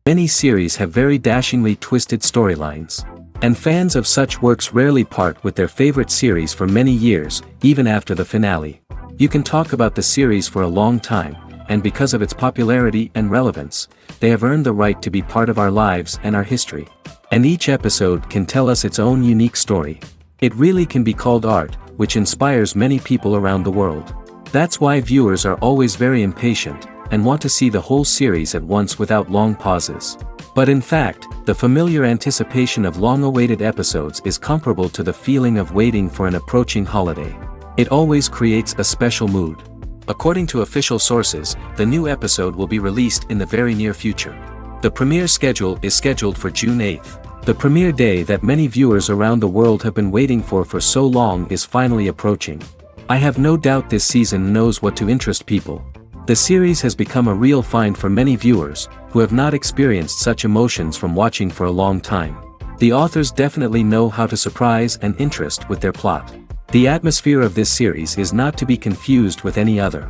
Many series have very dashingly twisted storylines. And fans of such works rarely part with their favorite series for many years, even after the finale. You can talk about the series for a long time, and because of its popularity and relevance, they have earned the right to be part of our lives and our history. And each episode can tell us its own unique story. It really can be called art, which inspires many people around the world. That's why viewers are always very impatient, and want to see the whole series at once without long pauses. But in fact, the familiar anticipation of long-awaited episodes is comparable to the feeling of waiting for an approaching holiday. It always creates a special mood. According to official sources, the new episode will be released in the very near future. The premiere schedule is scheduled for June 8th. The premiere day that many viewers around the world have been waiting for so long is finally approaching. I have no doubt this season knows what to interest people. The series has become a real find for many viewers, who have not experienced such emotions from watching for a long time. The authors definitely know how to surprise and interest with their plot. The atmosphere of this series is not to be confused with any other.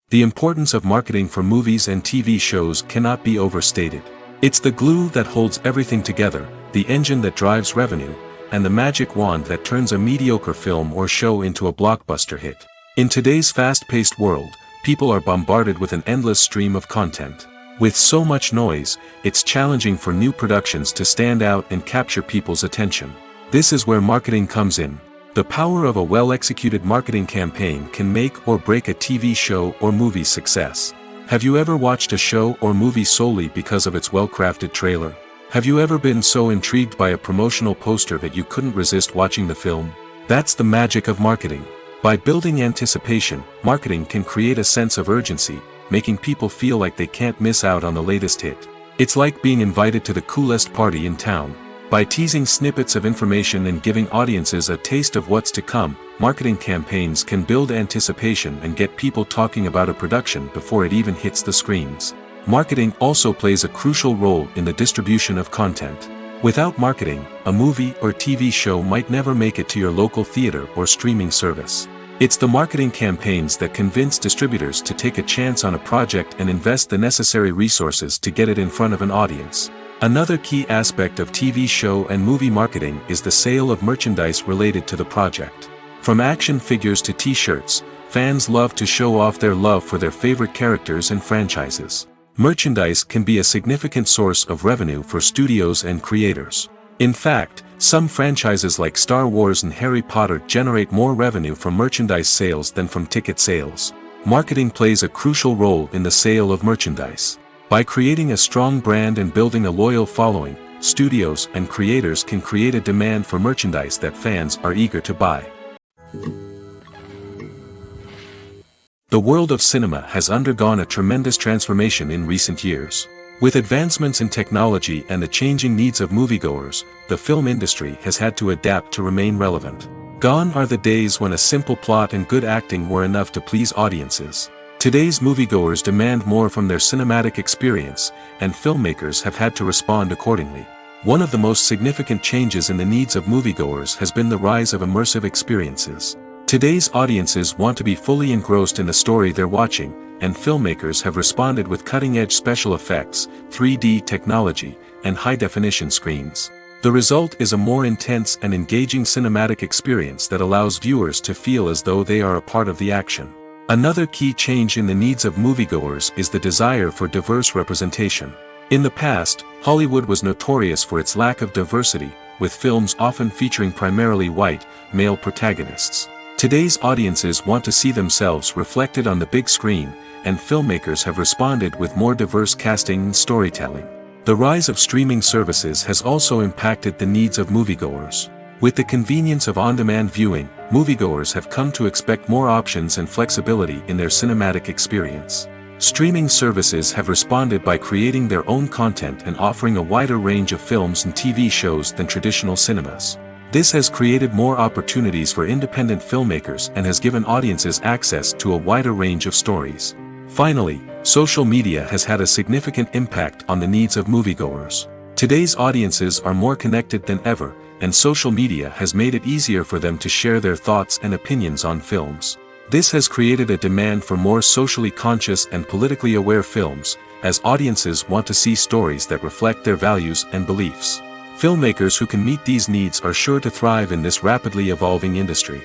The importance of marketing for movies and TV shows cannot be overstated. It's the glue that holds everything together, the engine that drives revenue, and the magic wand that turns a mediocre film or show into a blockbuster hit. In today's fast-paced world, people are bombarded with an endless stream of content. With so much noise, it's challenging for new productions to stand out and capture people's attention. This is where marketing comes in. The power of a well-executed marketing campaign can make or break a TV show or movie's success. Have you ever watched a show or movie solely because of its well-crafted trailer? Have you ever been so intrigued by a promotional poster that you couldn't resist watching the film? That's the magic of marketing. By building anticipation, marketing can create a sense of urgency, making people feel like they can't miss out on the latest hit. It's like being invited to the coolest party in town. By teasing snippets of information and giving audiences a taste of what's to come, marketing campaigns can build anticipation and get people talking about a production before it even hits the screens. Marketing also plays a crucial role in the distribution of content. Without marketing, a movie or TV show might never make it to your local theater or streaming service. It's the marketing campaigns that convince distributors to take a chance on a project and invest the necessary resources to get it in front of an audience. Another key aspect of TV show and movie marketing is the sale of merchandise related to the project. From action figures to t-shirts, fans love to show off their love for their favorite characters and franchises. Merchandise can be a significant source of revenue for studios and creators. In fact, some franchises like Star Wars and Harry Potter generate more revenue from merchandise sales than from ticket sales. Marketing plays a crucial role in the sale of merchandise. By creating a strong brand and building a loyal following, studios and creators can create a demand for merchandise that fans are eager to buy. The world of cinema has undergone a tremendous transformation in recent years. With advancements in technology and the changing needs of moviegoers, the film industry has had to adapt to remain relevant. Gone are the days when a simple plot and good acting were enough to please audiences. Today's moviegoers demand more from their cinematic experience, and filmmakers have had to respond accordingly. One of the most significant changes in the needs of moviegoers has been the rise of immersive experiences. Today's audiences want to be fully engrossed in the story they're watching, and filmmakers have responded with cutting-edge special effects, 3D technology, and high-definition screens. The result is a more intense and engaging cinematic experience that allows viewers to feel as though they are a part of the action. Another key change in the needs of moviegoers is the desire for diverse representation. In the past, Hollywood was notorious for its lack of diversity, with films often featuring primarily white, male protagonists. Today's audiences want to see themselves reflected on the big screen, and filmmakers have responded with more diverse casting and storytelling. The rise of streaming services has also impacted the needs of moviegoers. With the convenience of on-demand viewing, moviegoers have come to expect more options and flexibility in their cinematic experience. Streaming services have responded by creating their own content and offering a wider range of films and TV shows than traditional cinemas. This has created more opportunities for independent filmmakers and has given audiences access to a wider range of stories. Finally, social media has had a significant impact on the needs of moviegoers. Today's audiences are more connected than ever, and social media has made it easier for them to share their thoughts and opinions on films. This has created a demand for more socially conscious and politically aware films, as audiences want to see stories that reflect their values and beliefs. Filmmakers who can meet these needs are sure to thrive in this rapidly evolving industry.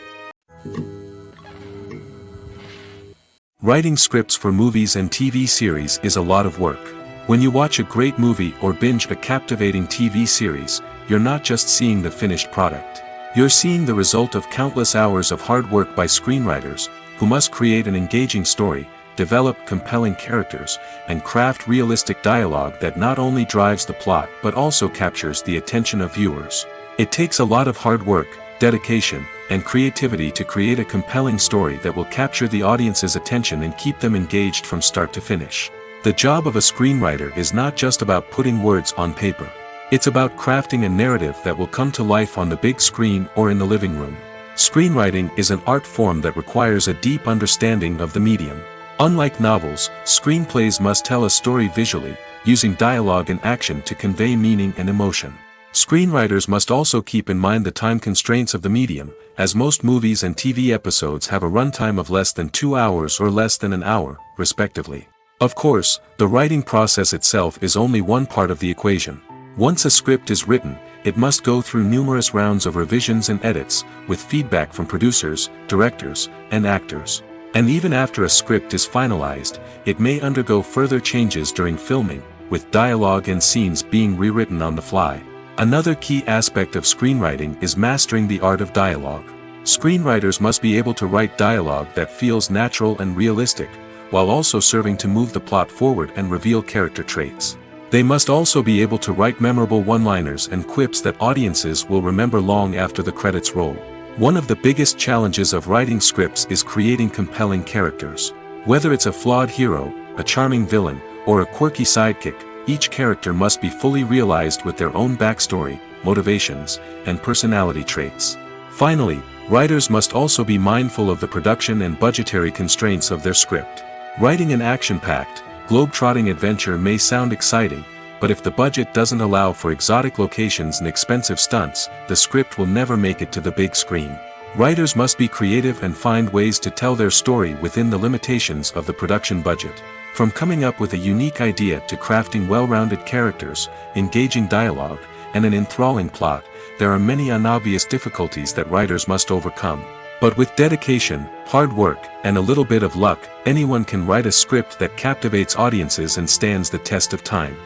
Writing scripts for movies and TV series is a lot of work. When you watch a great movie or binge a captivating TV series, you're not just seeing the finished product. You're seeing the result of countless hours of hard work by screenwriters, who must create an engaging story, develop compelling characters, and craft realistic dialogue that not only drives the plot but also captures the attention of viewers. It takes a lot of hard work, dedication, and creativity to create a compelling story that will capture the audience's attention and keep them engaged from start to finish. The job of a screenwriter is not just about putting words on paper. It's about crafting a narrative that will come to life on the big screen or in the living room. Screenwriting is an art form that requires a deep understanding of the medium. Unlike novels, screenplays must tell a story visually, using dialogue and action to convey meaning and emotion. Screenwriters must also keep in mind the time constraints of the medium, as most movies and TV episodes have a runtime of less than 2 hours or less than an hour, respectively. Of course, the writing process itself is only one part of the equation. Once a script is written, it must go through numerous rounds of revisions and edits, with feedback from producers, directors, and actors. And even after a script is finalized, it may undergo further changes during filming, with dialogue and scenes being rewritten on the fly. Another key aspect of screenwriting is mastering the art of dialogue. Screenwriters must be able to write dialogue that feels natural and realistic, while also serving to move the plot forward and reveal character traits. They must also be able to write memorable one-liners and quips that audiences will remember long after the credits roll. One of the biggest challenges of writing scripts is creating compelling characters. Whether it's a flawed hero, a charming villain, or a quirky sidekick, each character must be fully realized with their own backstory, motivations, and personality traits. Finally, writers must also be mindful of the production and budgetary constraints of their script. Writing an action-packed, globe-trotting adventure may sound exciting, but if the budget doesn't allow for exotic locations and expensive stunts, the script will never make it to the big screen. Writers must be creative and find ways to tell their story within the limitations of the production budget. From coming up with a unique idea to crafting well-rounded characters, engaging dialogue, and an enthralling plot, there are many unobvious difficulties that writers must overcome. But with dedication, hard work, and a little bit of luck, anyone can write a script that captivates audiences and stands the test of time.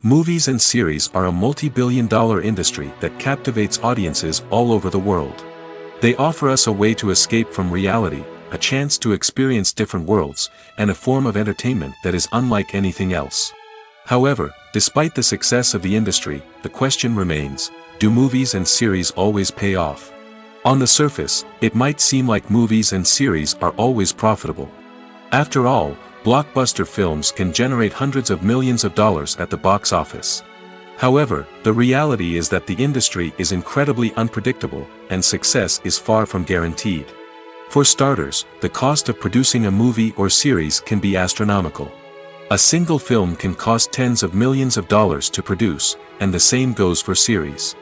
Movies and series are a multi-billion-dollar industry that captivates audiences all over the world. They offer us a way to escape from reality, a chance to experience different worlds, and a form of entertainment that is unlike anything else. However, despite the success of the industry, the question remains, do movies and series always pay off? On the surface, it might seem like movies and series are always profitable. After all, blockbuster films can generate hundreds of millions of dollars at the box office. However, the reality is that the industry is incredibly unpredictable, and success is far from guaranteed. For starters, the cost of producing a movie or series can be astronomical. A single film can cost tens of millions of dollars to produce, and the same goes for series.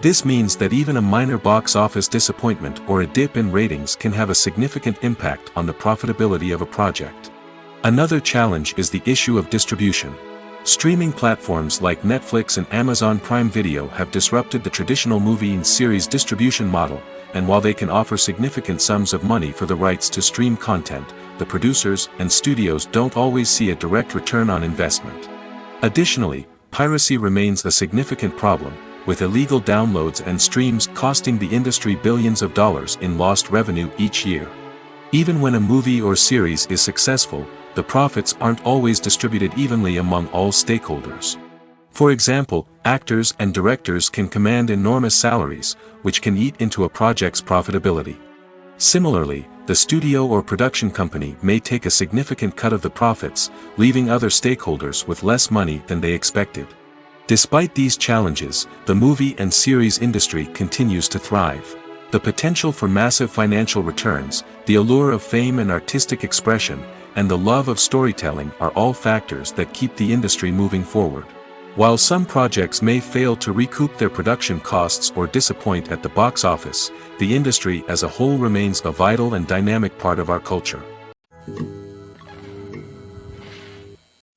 This means that even a minor box office disappointment or a dip in ratings can have a significant impact on the profitability of a project. Another challenge is the issue of distribution. Streaming platforms like Netflix and Amazon Prime Video have disrupted the traditional movie and series distribution model, and while they can offer significant sums of money for the rights to stream content, the producers and studios don't always see a direct return on investment. Additionally, piracy remains a significant problem, with illegal downloads and streams costing the industry billions of dollars in lost revenue each year. Even when a movie or series is successful, the profits aren't always distributed evenly among all stakeholders. For example, actors and directors can command enormous salaries, which can eat into a project's profitability. Similarly, the studio or production company may take a significant cut of the profits, leaving other stakeholders with less money than they expected. Despite these challenges, the movie and series industry continues to thrive. The potential for massive financial returns, the allure of fame and artistic expression, and the love of storytelling are all factors that keep the industry moving forward. While some projects may fail to recoup their production costs or disappoint at the box office, the industry as a whole remains a vital and dynamic part of our culture.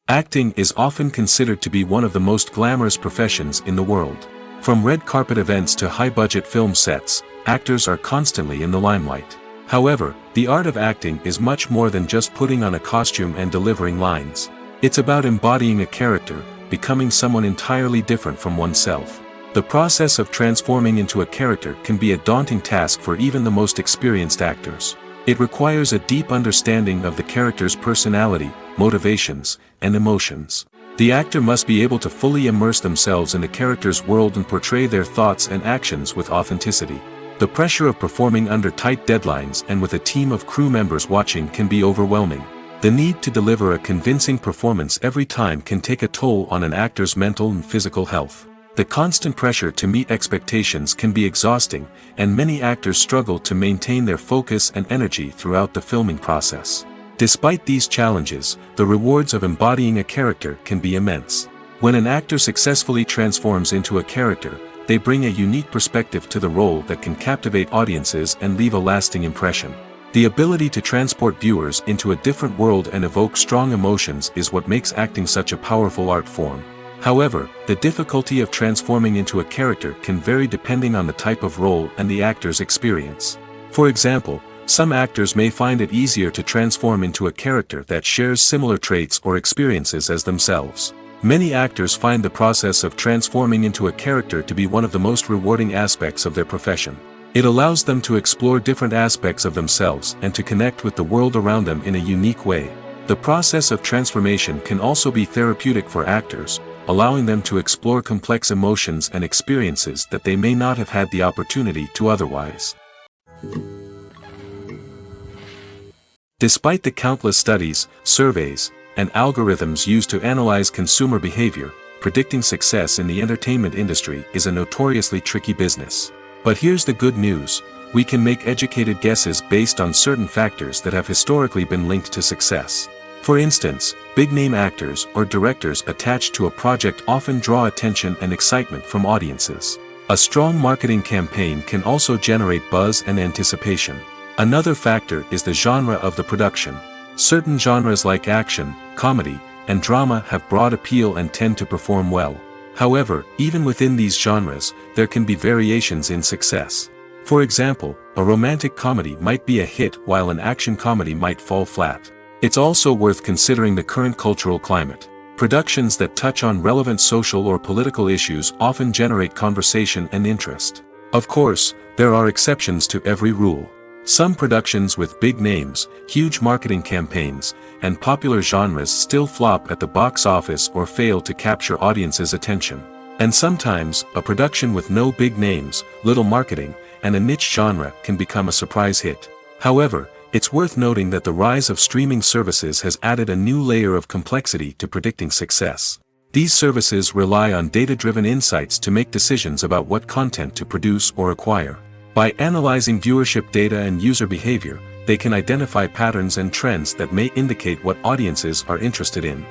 Acting is often considered to be one of the most glamorous professions in the world. From red carpet events to high-budget film sets, actors are constantly in the limelight. However, the art of acting is much more than just putting on a costume and delivering lines. It's about embodying a character, becoming someone entirely different from oneself. The process of transforming into a character can be a daunting task for even the most experienced actors. It requires a deep understanding of the character's personality, motivations, and emotions. The actor must be able to fully immerse themselves in the character's world and portray their thoughts and actions with authenticity. The pressure of performing under tight deadlines and with a team of crew members watching can be overwhelming. The need to deliver a convincing performance every time can take a toll on an actor's mental and physical health. The constant pressure to meet expectations can be exhausting, and many actors struggle to maintain their focus and energy throughout the filming process. Despite these challenges, the rewards of embodying a character can be immense. When an actor successfully transforms into a character, they bring a unique perspective to the role that can captivate audiences and leave a lasting impression. The ability to transport viewers into a different world and evoke strong emotions is what makes acting such a powerful art form. However, the difficulty of transforming into a character can vary depending on the type of role and the actor's experience. For example, some actors may find it easier to transform into a character that shares similar traits or experiences as themselves. Many actors find the process of transforming into a character to be one of the most rewarding aspects of their profession. It allows them to explore different aspects of themselves and to connect with the world around them in a unique way. The process of transformation can also be therapeutic for actors, allowing them to explore complex emotions and experiences that they may not have had the opportunity to otherwise. Despite the countless studies, surveys, and algorithms used to analyze consumer behavior, predicting success in the entertainment industry is a notoriously tricky business. But here's the good news: we can make educated guesses based on certain factors that have historically been linked to success. For instance, big-name actors or directors attached to a project often draw attention and excitement from audiences. A strong marketing campaign can also generate buzz and anticipation. Another factor is the genre of the production. Certain genres like action, comedy, and drama have broad appeal and tend to perform well. However, even within these genres, there can be variations in success. For example, a romantic comedy might be a hit while an action comedy might fall flat. It's also worth considering the current cultural climate. Productions that touch on relevant social or political issues often generate conversation and interest. Of course, there are exceptions to every rule. Some productions with big names, huge marketing campaigns, and popular genres still flop at the box office or fail to capture audiences' attention. And sometimes, a production with no big names, little marketing, and a niche genre can become a surprise hit. However, it's worth noting that the rise of streaming services has added a new layer of complexity to predicting success. These services rely on data-driven insights to make decisions about what content to produce or acquire. By analyzing viewership data and user behavior, they can identify patterns and trends that may indicate what audiences are interested in.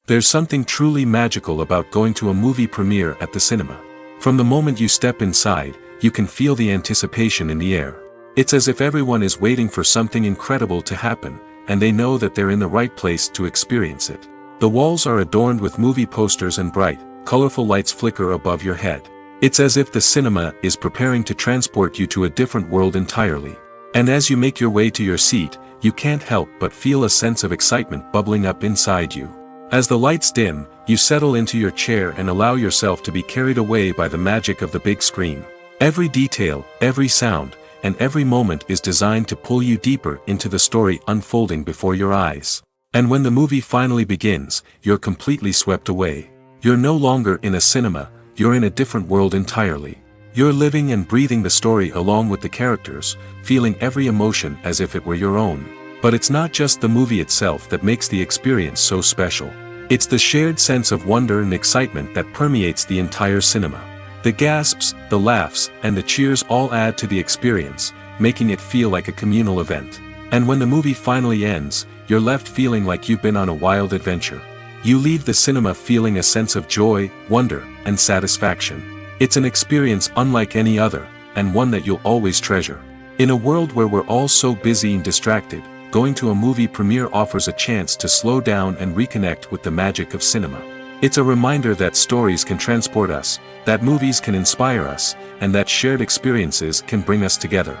There's something truly magical about going to a movie premiere at the cinema. From the moment you step inside, you can feel the anticipation in the air. It's as if everyone is waiting for something incredible to happen, and they know that they're in the right place to experience it. The walls are adorned with movie posters and bright, colorful lights flicker above your head. It's as if the cinema is preparing to transport you to a different world entirely. And as you make your way to your seat, you can't help but feel a sense of excitement bubbling up inside you. As the lights dim, you settle into your chair and allow yourself to be carried away by the magic of the big screen. Every detail, every sound, and every moment is designed to pull you deeper into the story unfolding before your eyes. And when the movie finally begins, you're completely swept away. You're no longer in a cinema, you're in a different world entirely. You're living and breathing the story along with the characters, feeling every emotion as if it were your own. But it's not just the movie itself that makes the experience so special. It's the shared sense of wonder and excitement that permeates the entire cinema. The gasps, the laughs, and the cheers all add to the experience, making it feel like a communal event. And when the movie finally ends, you're left feeling like you've been on a wild adventure. You leave the cinema feeling a sense of joy, wonder, and satisfaction. It's an experience unlike any other, and one that you'll always treasure. In a world where we're all so busy and distracted, going to a movie premiere offers a chance to slow down and reconnect with the magic of cinema. It's a reminder that stories can transport us, that movies can inspire us, and that shared experiences can bring us together.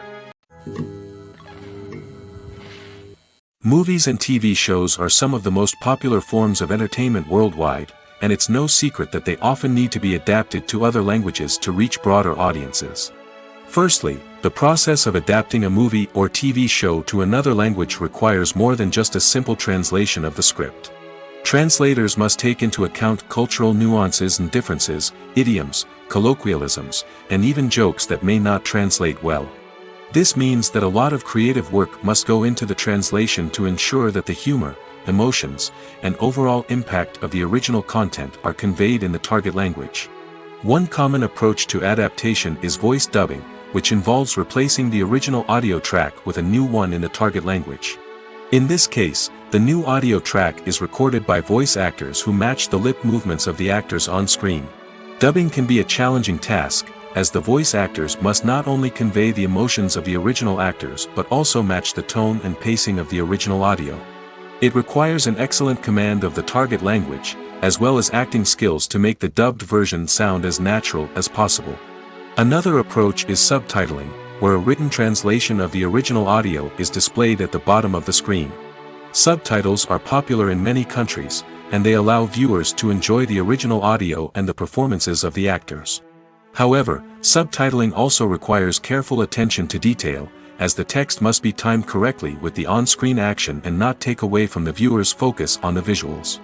Movies and TV shows are some of the most popular forms of entertainment worldwide, and it's no secret that they often need to be adapted to other languages to reach broader audiences. Firstly, the process of adapting a movie or TV show to another language requires more than just a simple translation of the script. Translators must take into account cultural nuances and differences, idioms, colloquialisms, and even jokes that may not translate well. This means that a lot of creative work must go into the translation to ensure that the humor, emotions, and overall impact of the original content are conveyed in the target language. One common approach to adaptation is voice dubbing, which involves replacing the original audio track with a new one in the target language. In this case, the new audio track is recorded by voice actors who match the lip movements of the actors on screen. Dubbing can be a challenging task, as the voice actors must not only convey the emotions of the original actors but also match the tone and pacing of the original audio. It requires an excellent command of the target language, as well as acting skills to make the dubbed version sound as natural as possible. Another approach is subtitling, where a written translation of the original audio is displayed at the bottom of the screen. Subtitles are popular in many countries, and they allow viewers to enjoy the original audio and the performances of the actors. However, subtitling also requires careful attention to detail, as the text must be timed correctly with the on-screen action and not take away from the viewer's focus on the visuals.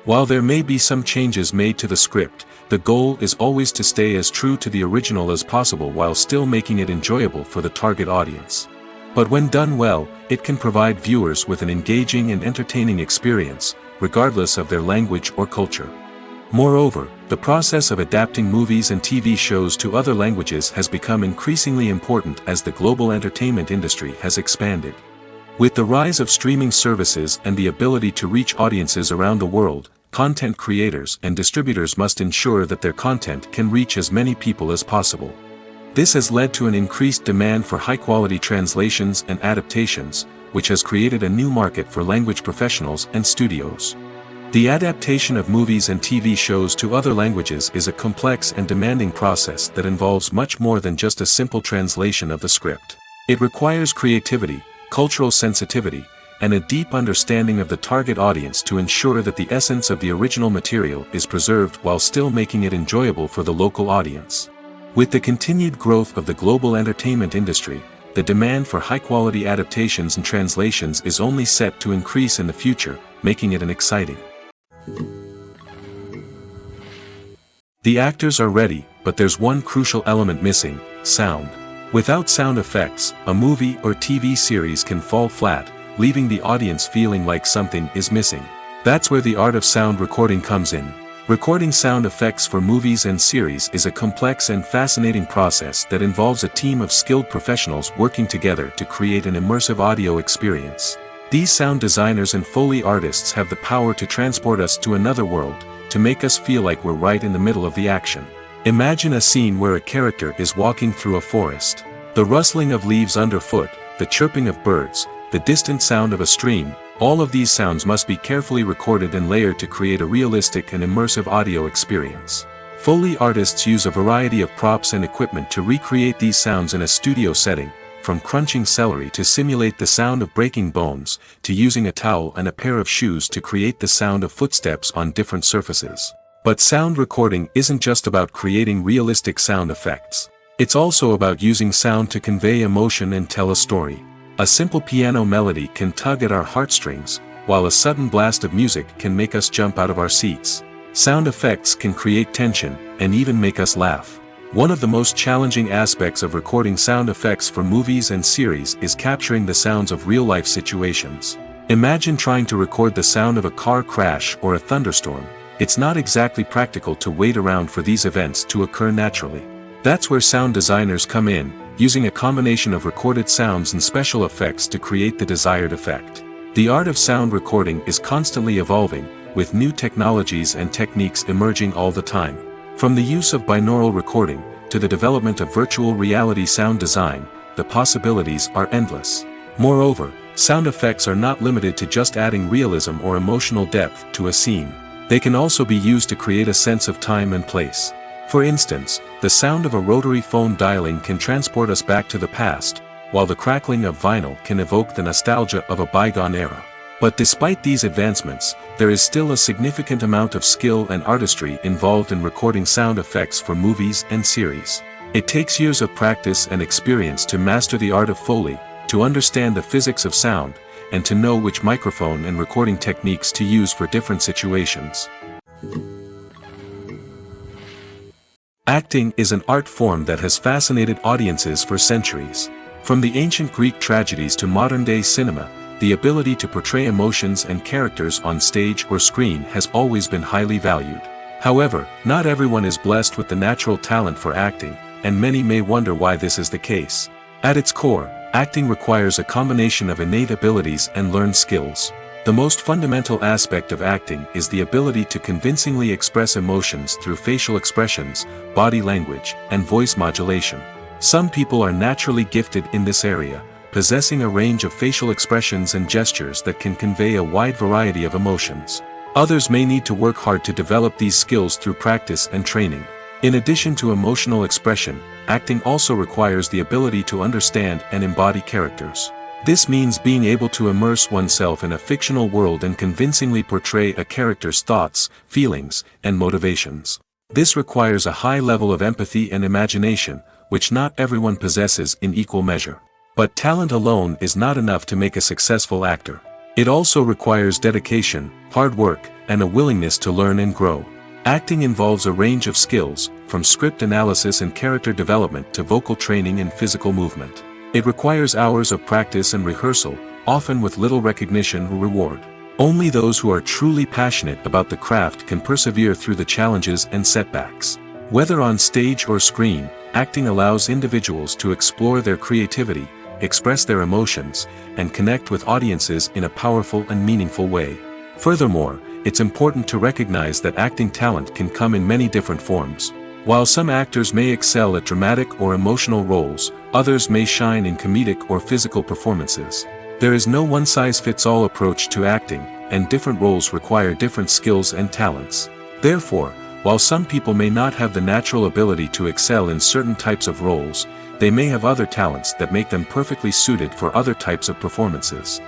While there may be some changes made to the script, the goal is always to stay as true to the original as possible while still making it enjoyable for the target audience. But when done well, it can provide viewers with an engaging and entertaining experience, regardless of their language or culture. Moreover, the process of adapting movies and TV shows to other languages has become increasingly important as the global entertainment industry has expanded. With the rise of streaming services and the ability to reach audiences around the world, content creators and distributors must ensure that their content can reach as many people as possible. This has led to an increased demand for high-quality translations and adaptations, which has created a new market for language professionals and studios. The adaptation of movies and TV shows to other languages is a complex and demanding process that involves much more than just a simple translation of the script. It requires creativity, cultural sensitivity, and a deep understanding of the target audience to ensure that the essence of the original material is preserved while still making it enjoyable for the local audience. With the continued growth of the global entertainment industry, the demand for high-quality adaptations and translations is only set to increase in the future, making it exciting. The actors are ready, but there's one crucial element missing: sound. Without sound effects, a movie or TV series can fall flat, leaving the audience feeling like something is missing. That's where the art of sound recording comes in. Recording sound effects for movies and series is a complex and fascinating process that involves a team of skilled professionals working together to create an immersive audio experience. These sound designers and Foley artists have the power to transport us to another world, to make us feel like we're right in the middle of the action. Imagine a scene where a character is walking through a forest. The rustling of leaves underfoot, the chirping of birds, the distant sound of a stream, all of these sounds must be carefully recorded and layered to create a realistic and immersive audio experience. Foley artists use a variety of props and equipment to recreate these sounds in a studio setting, from crunching celery to simulate the sound of breaking bones, to using a towel and a pair of shoes to create the sound of footsteps on different surfaces. But sound recording isn't just about creating realistic sound effects. It's also about using sound to convey emotion and tell a story. A simple piano melody can tug at our heartstrings, while a sudden blast of music can make us jump out of our seats. Sound effects can create tension, and even make us laugh. One of the most challenging aspects of recording sound effects for movies and series is capturing the sounds of real-life situations. Imagine trying to record the sound of a car crash or a thunderstorm. It's not exactly practical to wait around for these events to occur naturally. That's where sound designers come in, using a combination of recorded sounds and special effects to create the desired effect. The art of sound recording is constantly evolving, with new technologies and techniques emerging all the time. From the use of binaural recording, to the development of virtual reality sound design, the possibilities are endless. Moreover, sound effects are not limited to just adding realism or emotional depth to a scene. They can also be used to create a sense of time and place. For instance, the sound of a rotary phone dialing can transport us back to the past, while the crackling of vinyl can evoke the nostalgia of a bygone era. But despite these advancements, there is still a significant amount of skill and artistry involved in recording sound effects for movies and series. It takes years of practice and experience to master the art of Foley, to understand the physics of sound, and to know which microphone and recording techniques to use for different situations. Acting is an art form that has fascinated audiences for centuries. From the ancient Greek tragedies to modern-day cinema, the ability to portray emotions and characters on stage or screen has always been highly valued. However, not everyone is blessed with the natural talent for acting, and many may wonder why this is the case. At its core, acting requires a combination of innate abilities and learned skills. The most fundamental aspect of acting is the ability to convincingly express emotions through facial expressions, body language, and voice modulation. Some people are naturally gifted in this area, possessing a range of facial expressions and gestures that can convey a wide variety of emotions. Others may need to work hard to develop these skills through practice and training. In addition to emotional expression, acting also requires the ability to understand and embody characters. This means being able to immerse oneself in a fictional world and convincingly portray a character's thoughts, feelings, and motivations. This requires a high level of empathy and imagination, which not everyone possesses in equal measure. But talent alone is not enough to make a successful actor. It also requires dedication, hard work, and a willingness to learn and grow. Acting involves a range of skills, from script analysis and character development to vocal training and physical movement. It requires hours of practice and rehearsal, often with little recognition or reward. Only those who are truly passionate about the craft can persevere through the challenges and setbacks. Whether on stage or screen, acting allows individuals to explore their creativity, express their emotions, and connect with audiences in a powerful and meaningful way. Furthermore, it's important to recognize that acting talent can come in many different forms. While some actors may excel at dramatic or emotional roles, others may shine in comedic or physical performances. There is no one-size-fits-all approach to acting, and different roles require different skills and talents. Therefore, while some people may not have the natural ability to excel in certain types of roles, they may have other talents that make them perfectly suited for other types of performances.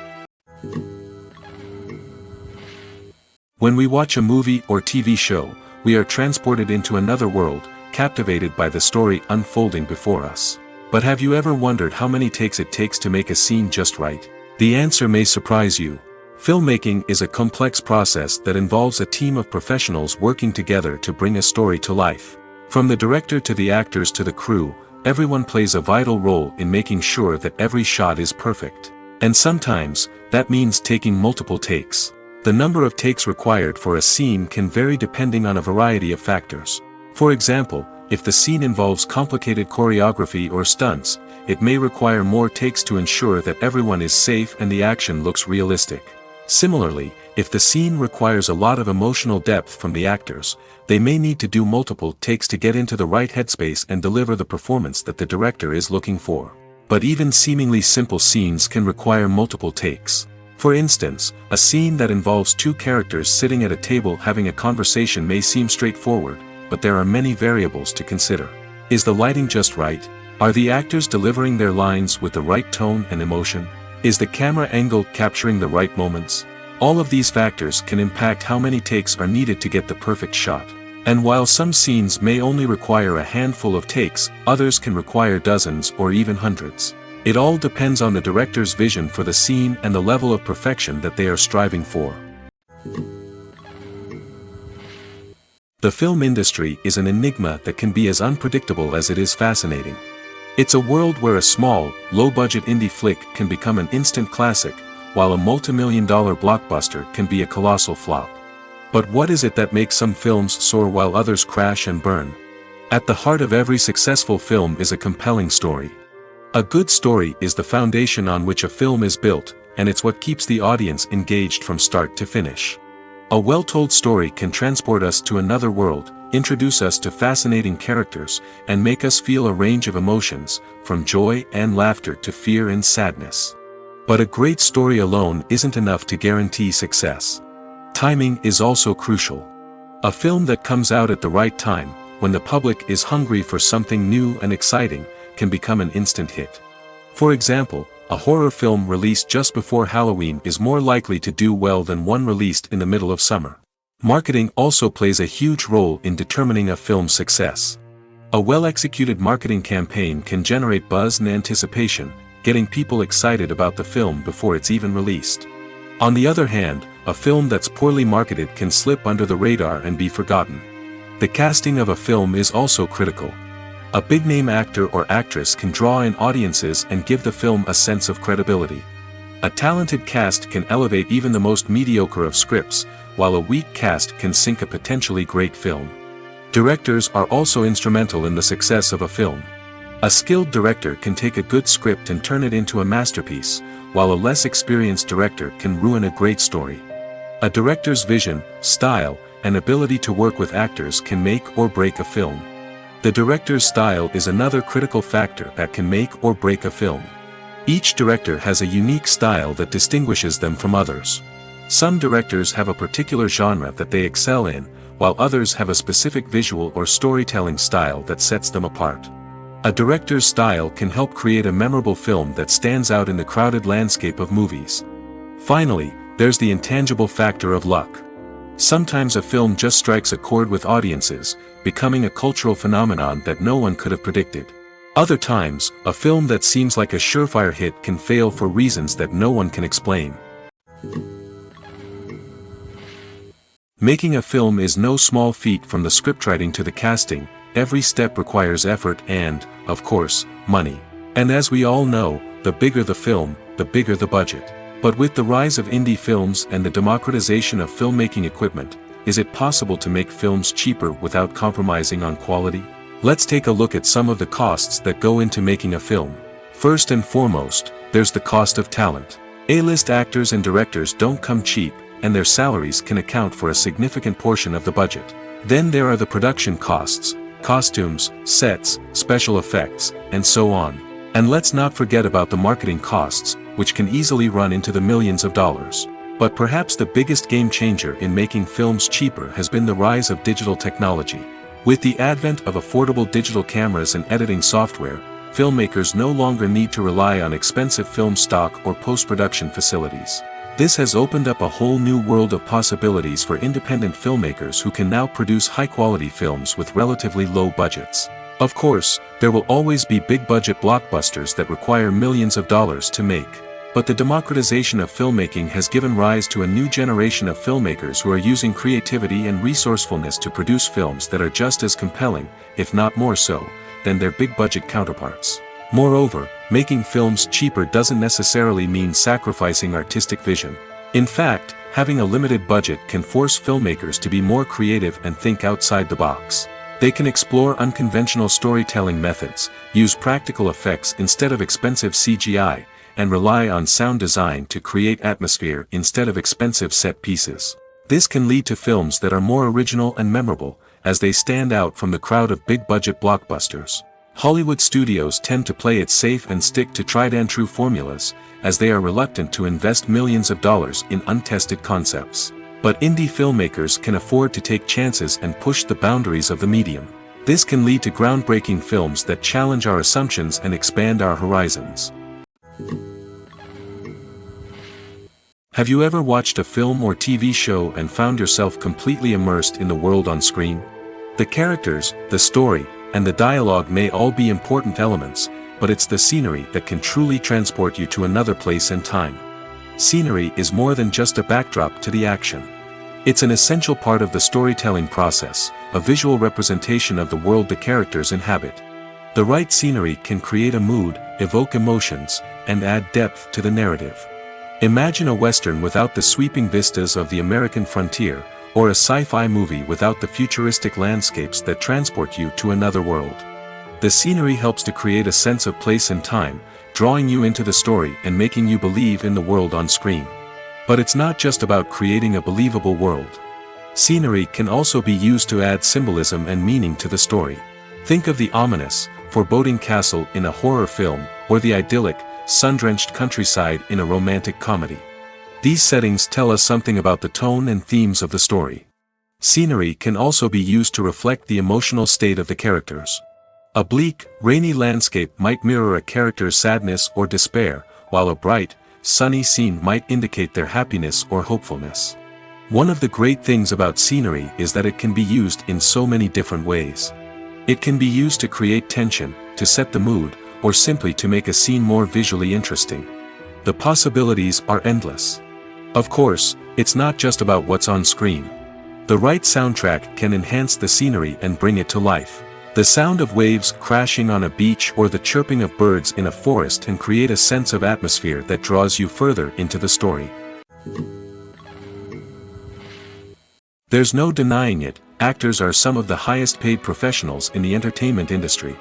When we watch a movie or TV show, we are transported into another world, captivated by the story unfolding before us. But have you ever wondered how many takes it takes to make a scene just right? The answer may surprise you. Filmmaking is a complex process that involves a team of professionals working together to bring a story to life. From the director to the actors to the crew, everyone plays a vital role in making sure that every shot is perfect. And sometimes, that means taking multiple takes. The number of takes required for a scene can vary depending on a variety of factors. For example, if the scene involves complicated choreography or stunts, it may require more takes to ensure that everyone is safe and the action looks realistic. Similarly, if the scene requires a lot of emotional depth from the actors, they may need to do multiple takes to get into the right headspace and deliver the performance that the director is looking for. But even seemingly simple scenes can require multiple takes. For instance, a scene that involves two characters sitting at a table having a conversation may seem straightforward, but there are many variables to consider. Is the lighting just right? Are the actors delivering their lines with the right tone and emotion? Is the camera angle capturing the right moments? All of these factors can impact how many takes are needed to get the perfect shot. And while some scenes may only require a handful of takes, others can require dozens or even hundreds. It all depends on the director's vision for the scene and the level of perfection that they are striving for. The film industry is an enigma that can be as unpredictable as it is fascinating. It's a world where a small, low-budget indie flick can become an instant classic, while a multi-million-dollar blockbuster can be a colossal flop. But what is it that makes some films soar while others crash and burn? At the heart of every successful film is a compelling story. A good story is the foundation on which a film is built, and it's what keeps the audience engaged from start to finish. A well-told story can transport us to another world, introduce us to fascinating characters, and make us feel a range of emotions, from joy and laughter to fear and sadness. But a great story alone isn't enough to guarantee success. Timing is also crucial. A film that comes out at the right time, when the public is hungry for something new and exciting, can become an instant hit. For example, a horror film released just before Halloween is more likely to do well than one released in the middle of summer. Marketing also plays a huge role in determining a film's success. A well-executed marketing campaign can generate buzz and anticipation, getting people excited about the film before it's even released. On the other hand, a film that's poorly marketed can slip under the radar and be forgotten. The casting of a film is also critical. A big-name actor or actress can draw in audiences and give the film a sense of credibility. A talented cast can elevate even the most mediocre of scripts, while a weak cast can sink a potentially great film. Directors are also instrumental in the success of a film. A skilled director can take a good script and turn it into a masterpiece, while a less experienced director can ruin a great story. A director's vision, style, and ability to work with actors can make or break a film. The director's style is another critical factor that can make or break a film. Each director has a unique style that distinguishes them from others. Some directors have a particular genre that they excel in, while others have a specific visual or storytelling style that sets them apart. A director's style can help create a memorable film that stands out in the crowded landscape of movies. Finally, there's the intangible factor of luck. Sometimes a film just strikes a chord with audiences, becoming a cultural phenomenon that no one could have predicted. Other times, a film that seems like a surefire hit can fail for reasons that no one can explain. Making a film is no small feat. From the scriptwriting to the casting, every step requires effort and, of course, money. And as we all know, the bigger the film, the bigger the budget. But with the rise of indie films and the democratization of filmmaking equipment, is it possible to make films cheaper without compromising on quality? Let's take a look at some of the costs that go into making a film. First and foremost, there's the cost of talent. A-list actors and directors don't come cheap, and their salaries can account for a significant portion of the budget. Then there are the production costs, costumes, sets, special effects, and so on. And let's not forget about the marketing costs, which can easily run into the millions of dollars. But perhaps the biggest game changer in making films cheaper has been the rise of digital technology. With the advent of affordable digital cameras and editing software, filmmakers no longer need to rely on expensive film stock or post-production facilities. This has opened up a whole new world of possibilities for independent filmmakers who can now produce high-quality films with relatively low budgets. Of course, there will always be big-budget blockbusters that require millions of dollars to make. But the democratization of filmmaking has given rise to a new generation of filmmakers who are using creativity and resourcefulness to produce films that are just as compelling, if not more so, than their big-budget counterparts. Moreover, making films cheaper doesn't necessarily mean sacrificing artistic vision. In fact, having a limited budget can force filmmakers to be more creative and think outside the box. They can explore unconventional storytelling methods, use practical effects instead of expensive CGI, and rely on sound design to create atmosphere instead of expensive set pieces. This can lead to films that are more original and memorable, as they stand out from the crowd of big-budget blockbusters. Hollywood studios tend to play it safe and stick to tried-and-true formulas, as they are reluctant to invest millions of dollars in untested concepts. But indie filmmakers can afford to take chances and push the boundaries of the medium. This can lead to groundbreaking films that challenge our assumptions and expand our horizons. Have you ever watched a film or TV show and found yourself completely immersed in the world on screen? The characters, the story, and the dialogue may all be important elements, but it's the scenery that can truly transport you to another place and time. Scenery is more than just a backdrop to the action. It's an essential part of the storytelling process, a visual representation of the world the characters inhabit. The right scenery can create a mood, evoke emotions, and add depth to the narrative. Imagine a Western without the sweeping vistas of the American frontier, or a sci-fi movie without the futuristic landscapes that transport you to another world. The scenery helps to create a sense of place and time, drawing you into the story and making you believe in the world on screen. But it's not just about creating a believable world. Scenery can also be used to add symbolism and meaning to the story. Think of the ominous, foreboding castle in a horror film, or the idyllic, sun-drenched countryside in a romantic comedy. These settings tell us something about the tone and themes of the story. Scenery can also be used to reflect the emotional state of the characters. A bleak, rainy landscape might mirror a character's sadness or despair, while a bright, sunny scene might indicate their happiness or hopefulness. One of the great things about scenery is that it can be used in so many different ways. It can be used to create tension, to set the mood, or simply to make a scene more visually interesting. The possibilities are endless. Of course, it's not just about what's on screen. The right soundtrack can enhance the scenery and bring it to life. The sound of waves crashing on a beach or the chirping of birds in a forest can create a sense of atmosphere that draws you further into the story. There's no denying it, actors are some of the highest paid professionals in the entertainment industry.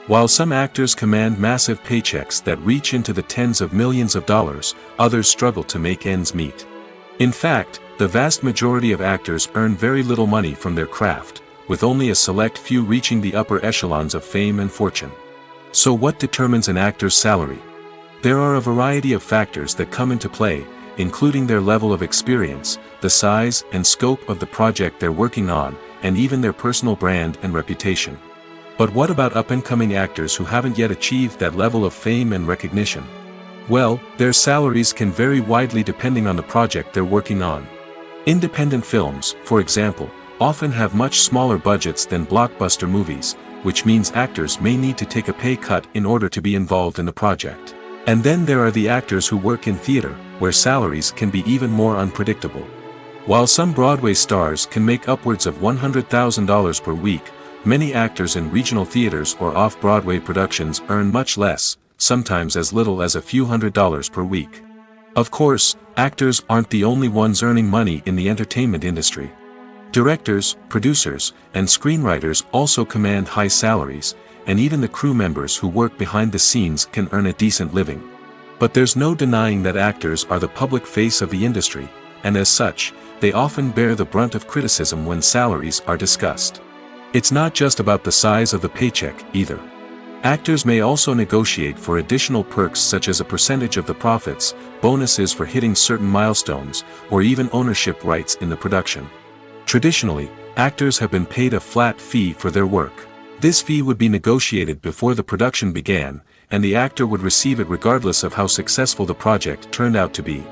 While some actors command massive paychecks that reach into the tens of millions of dollars, others struggle to make ends meet. In fact, the vast majority of actors earn very little money from their craft, with only a select few reaching the upper echelons of fame and fortune. So what determines an actor's salary? There are a variety of factors that come into play, including their level of experience, the size and scope of the project they're working on, and even their personal brand and reputation. But what about up-and-coming actors who haven't yet achieved that level of fame and recognition? Well, their salaries can vary widely depending on the project they're working on. Independent films, for example, often have much smaller budgets than blockbuster movies, which means actors may need to take a pay cut in order to be involved in the project. And then there are the actors who work in theater, where salaries can be even more unpredictable. While some Broadway stars can make upwards of $100,000 per week, many actors in regional theaters or off-Broadway productions earn much less, sometimes as little as a few $100s per week. Of course, actors aren't the only ones earning money in the entertainment industry. Directors, producers, and screenwriters also command high salaries, and even the crew members who work behind the scenes can earn a decent living. But there's no denying that actors are the public face of the industry, and as such, they often bear the brunt of criticism when salaries are discussed. It's not just about the size of the paycheck, either. Actors may also negotiate for additional perks such as a percentage of the profits, bonuses for hitting certain milestones, or even ownership rights in the production. Traditionally, actors have been paid a flat fee for their work. This fee would be negotiated before the production began, and the actor would receive it regardless of how successful the project turned out to be.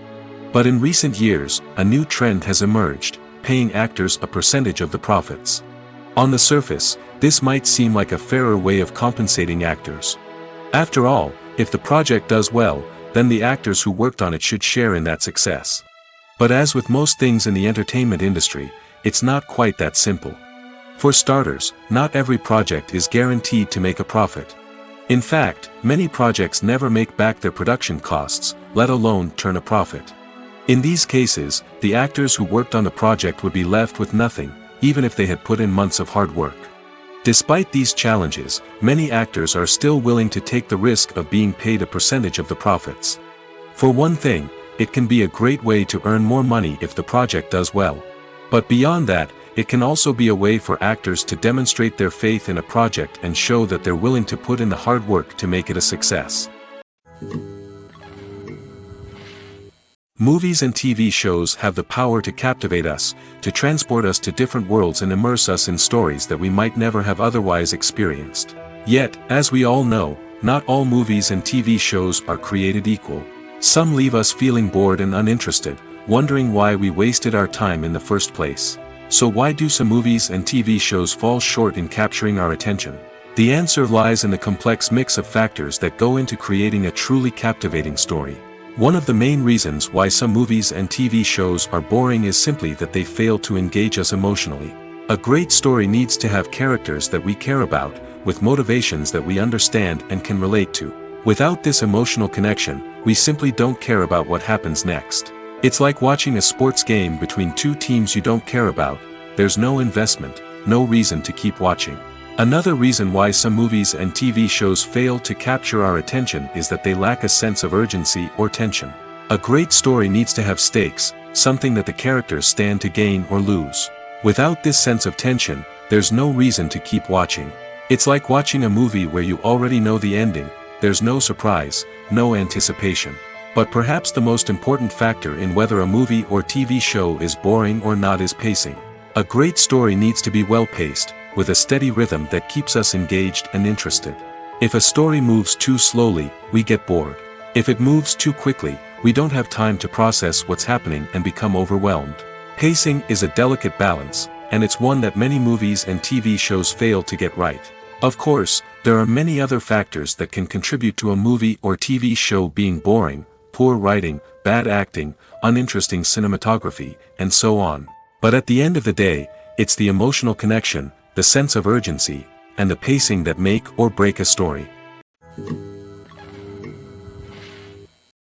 But in recent years, a new trend has emerged, paying actors a percentage of the profits. On the surface, this might seem like a fairer way of compensating actors. After all, if the project does well, then the actors who worked on it should share in that success. But as with most things in the entertainment industry, it's not quite that simple. For starters, not every project is guaranteed to make a profit. In fact, many projects never make back their production costs, let alone turn a profit. In these cases, the actors who worked on the project would be left with nothing, even if they had put in months of hard work. Despite these challenges, many actors are still willing to take the risk of being paid a percentage of the profits. For one thing, it can be a great way to earn more money if the project does well. But beyond that, it can also be a way for actors to demonstrate their faith in a project and show that they're willing to put in the hard work to make it a success. Movies and TV shows have the power to captivate us, to transport us to different worlds and immerse us in stories that we might never have otherwise experienced. Yet, as we all know, not all movies and TV shows are created equal. Some leave us feeling bored and uninterested, wondering why we wasted our time in the first place. So why do some movies and TV shows fall short in capturing our attention? The answer lies in the complex mix of factors that go into creating a truly captivating story. One of the main reasons why some movies and TV shows are boring is simply that they fail to engage us emotionally. A great story needs to have characters that we care about, with motivations that we understand and can relate to. Without this emotional connection, we simply don't care about what happens next. It's like watching a sports game between two teams you don't care about. There's no investment, no reason to keep watching. Another reason why some movies and TV shows fail to capture our attention is that they lack a sense of urgency or tension. A great story needs to have stakes, something that the characters stand to gain or lose. Without this sense of tension, there's no reason to keep watching. It's like watching a movie where you already know the ending, there's no surprise, no anticipation. But perhaps the most important factor in whether a movie or TV show is boring or not is pacing. A great story needs to be well-paced, with a steady rhythm that keeps us engaged and interested. If a story moves too slowly, we get bored. If it moves too quickly, we don't have time to process what's happening and become overwhelmed. Pacing is a delicate balance, and it's one that many movies and TV shows fail to get right. Of course, there are many other factors that can contribute to a movie or TV show being boring: poor writing, bad acting, uninteresting cinematography, and so on. But at the end of the day, it's the emotional connection, the sense of urgency, and the pacing that make or break a story.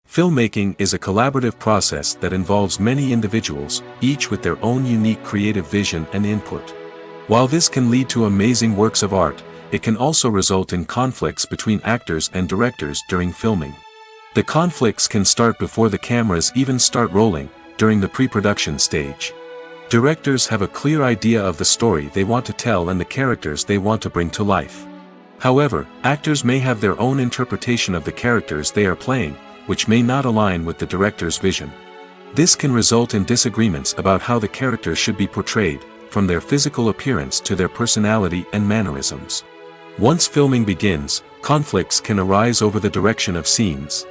Filmmaking is a collaborative process that involves many individuals, each with their own unique creative vision and input. While this can lead to amazing works of art, it can also result in conflicts between actors and directors during filming. The conflicts can start before the cameras even start rolling, during the pre-production stage. Directors have a clear idea of the story they want to tell and the characters they want to bring to life. However, actors may have their own interpretation of the characters they are playing, which may not align with the director's vision. This can result in disagreements about how the characters should be portrayed, from their physical appearance to their personality and mannerisms. Once filming begins, conflicts can arise over the direction of scenes.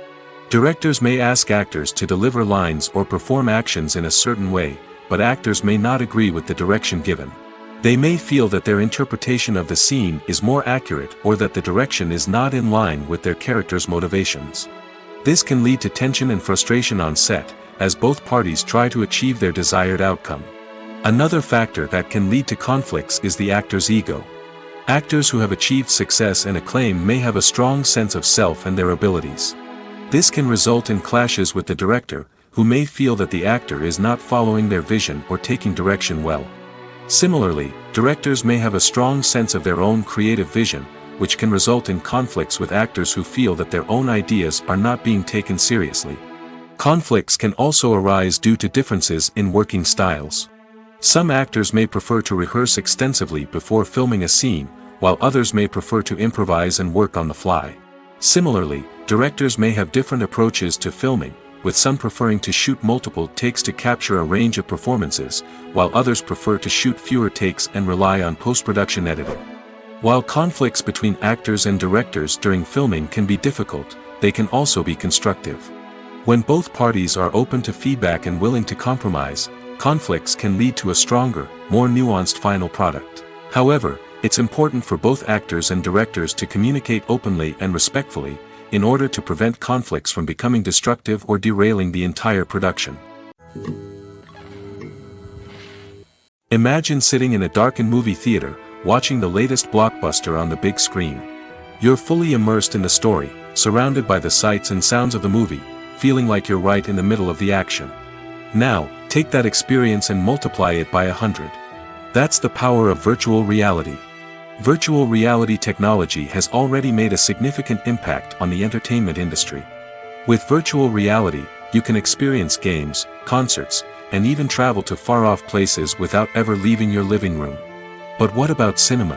Directors may ask actors to deliver lines or perform actions in a certain way, but actors may not agree with the direction given. They may feel that their interpretation of the scene is more accurate or that the direction is not in line with their character's motivations. This can lead to tension and frustration on set, as both parties try to achieve their desired outcome. Another factor that can lead to conflicts is the actor's ego. Actors who have achieved success and acclaim may have a strong sense of self and their abilities. This can result in clashes with the director, who may feel that the actor is not following their vision or taking direction well. Similarly, directors may have a strong sense of their own creative vision, which can result in conflicts with actors who feel that their own ideas are not being taken seriously. Conflicts can also arise due to differences in working styles. Some actors may prefer to rehearse extensively before filming a scene, while others may prefer to improvise and work on the fly. Similarly, directors may have different approaches to filming, with some preferring to shoot multiple takes to capture a range of performances, while others prefer to shoot fewer takes and rely on post-production editing. While conflicts between actors and directors during filming can be difficult, they can also be constructive. When both parties are open to feedback and willing to compromise, conflicts can lead to a stronger, more nuanced final product. However, it's important for both actors and directors to communicate openly and respectfully, in order to prevent conflicts from becoming destructive or derailing the entire production. Imagine sitting in a darkened movie theater, watching the latest blockbuster on the big screen. You're fully immersed in the story, surrounded by the sights and sounds of the movie, feeling like you're right in the middle of the action. Now, take that experience and multiply it by 100. That's the power of virtual reality. Virtual reality technology has already made a significant impact on the entertainment industry. With virtual reality, you can experience games, concerts, and even travel to far-off places without ever leaving your living room. But what about cinema?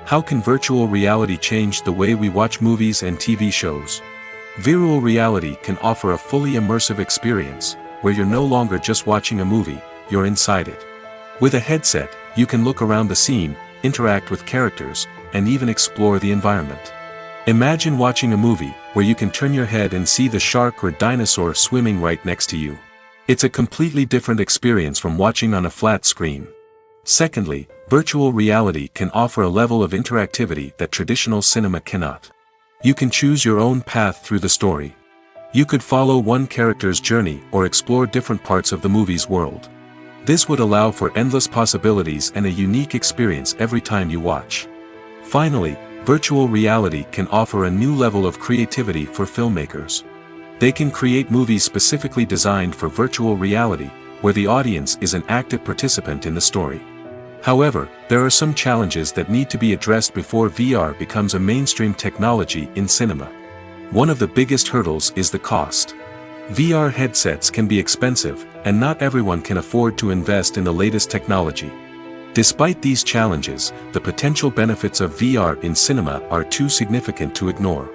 How can virtual reality change the way we watch movies and TV shows? Virtual reality can offer a fully immersive experience, where you're no longer just watching a movie, you're inside it. With a headset, you can look around the scene, interact with characters, and even explore the environment. Imagine watching a movie where you can turn your head and see the shark or dinosaur swimming right next to you. It's a completely different experience from watching on a flat screen. Secondly, virtual reality can offer a level of interactivity that traditional cinema cannot. You can choose your own path through the story. You could follow one character's journey or explore different parts of the movie's world. This would allow for endless possibilities and a unique experience every time you watch. Finally, virtual reality can offer a new level of creativity for filmmakers. They can create movies specifically designed for virtual reality, where the audience is an active participant in the story. However, there are some challenges that need to be addressed before VR becomes a mainstream technology in cinema. One of the biggest hurdles is the cost. VR headsets can be expensive, and not everyone can afford to invest in the latest technology. Despite these challenges, the potential benefits of VR in cinema are too significant to ignore.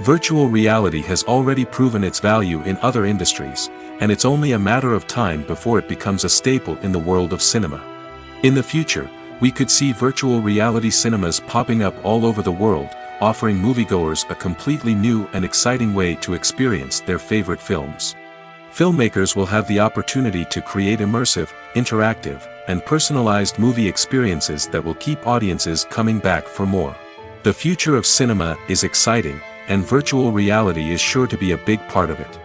Virtual reality has already proven its value in other industries, and it's only a matter of time before it becomes a staple in the world of cinema. In the future, we could see virtual reality cinemas popping up all over the world, offering moviegoers a completely new and exciting way to experience their favorite films. Filmmakers will have the opportunity to create immersive, interactive, and personalized movie experiences that will keep audiences coming back for more. The future of cinema is exciting, and virtual reality is sure to be a big part of it.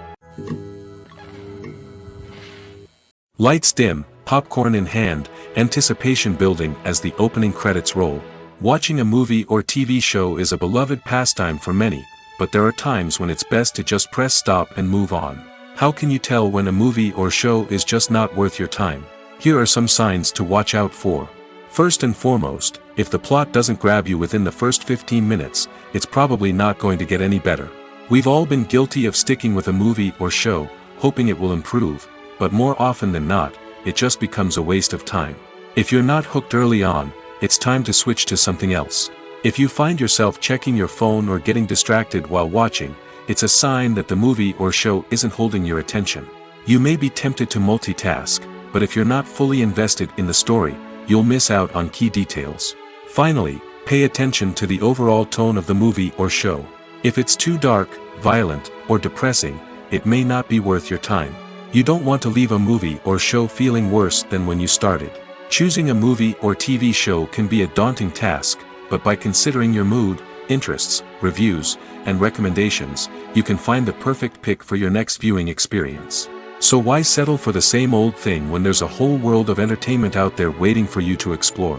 Lights dim, popcorn in hand, anticipation building as the opening credits roll. Watching a movie or TV show is a beloved pastime for many, but there are times when it's best to just press stop and move on. How can you tell when a movie or show is just not worth your time? Here are some signs to watch out for. First and foremost, if the plot doesn't grab you within the first 15 minutes, it's probably not going to get any better. We've all been guilty of sticking with a movie or show, hoping it will improve, but more often than not, it just becomes a waste of time. If you're not hooked early on, it's time to switch to something else. If you find yourself checking your phone or getting distracted while watching, it's a sign that the movie or show isn't holding your attention. You may be tempted to multitask, but if you're not fully invested in the story, you'll miss out on key details. Finally, pay attention to the overall tone of the movie or show. If it's too dark, violent, or depressing, it may not be worth your time. You don't want to leave a movie or show feeling worse than when you started. Choosing a movie or TV show can be a daunting task, but by considering your mood, interests, reviews, and recommendations, you can find the perfect pick for your next viewing experience. So why settle for the same old thing when there's a whole world of entertainment out there waiting for you to explore?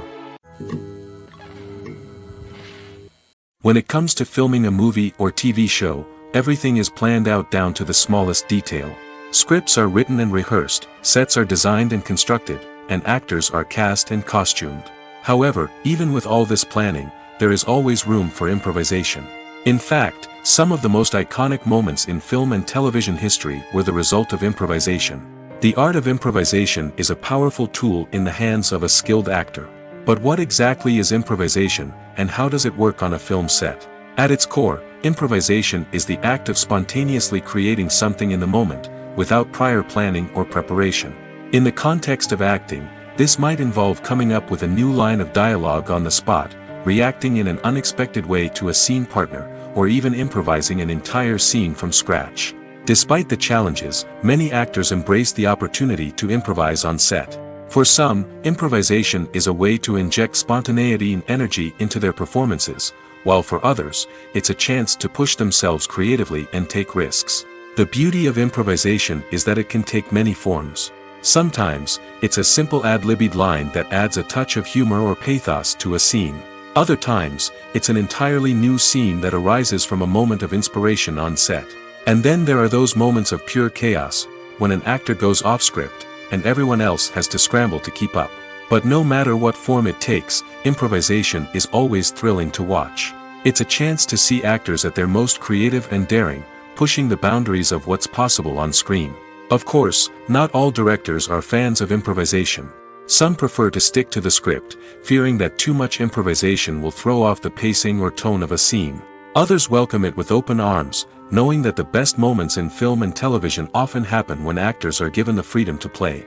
When it comes to filming a movie or TV show, everything is planned out down to the smallest detail. Scripts are written and rehearsed, sets are designed and constructed, and actors are cast and costumed. However, even with all this planning, there is always room for improvisation. In fact, some of the most iconic moments in film and television history were the result of improvisation. The art of improvisation is a powerful tool in the hands of a skilled actor. But what exactly is improvisation, and how does it work on a film set? At its core, improvisation is the act of spontaneously creating something in the moment, without prior planning or preparation. In the context of acting, this might involve coming up with a new line of dialogue on the spot, reacting in an unexpected way to a scene partner, or even improvising an entire scene from scratch. Despite the challenges, many actors embrace the opportunity to improvise on set. For some, improvisation is a way to inject spontaneity and energy into their performances, while for others, it's a chance to push themselves creatively and take risks. The beauty of improvisation is that it can take many forms. Sometimes, it's a simple ad-libbed line that adds a touch of humor or pathos to a scene. Other times, it's an entirely new scene that arises from a moment of inspiration on set. And then there are those moments of pure chaos, when an actor goes off script, and everyone else has to scramble to keep up. But no matter what form it takes, improvisation is always thrilling to watch. It's a chance to see actors at their most creative and daring, pushing the boundaries of what's possible on screen. Of course, not all directors are fans of improvisation. Some prefer to stick to the script, fearing that too much improvisation will throw off the pacing or tone of a scene. Others welcome it with open arms, knowing that the best moments in film and television often happen when actors are given the freedom to play.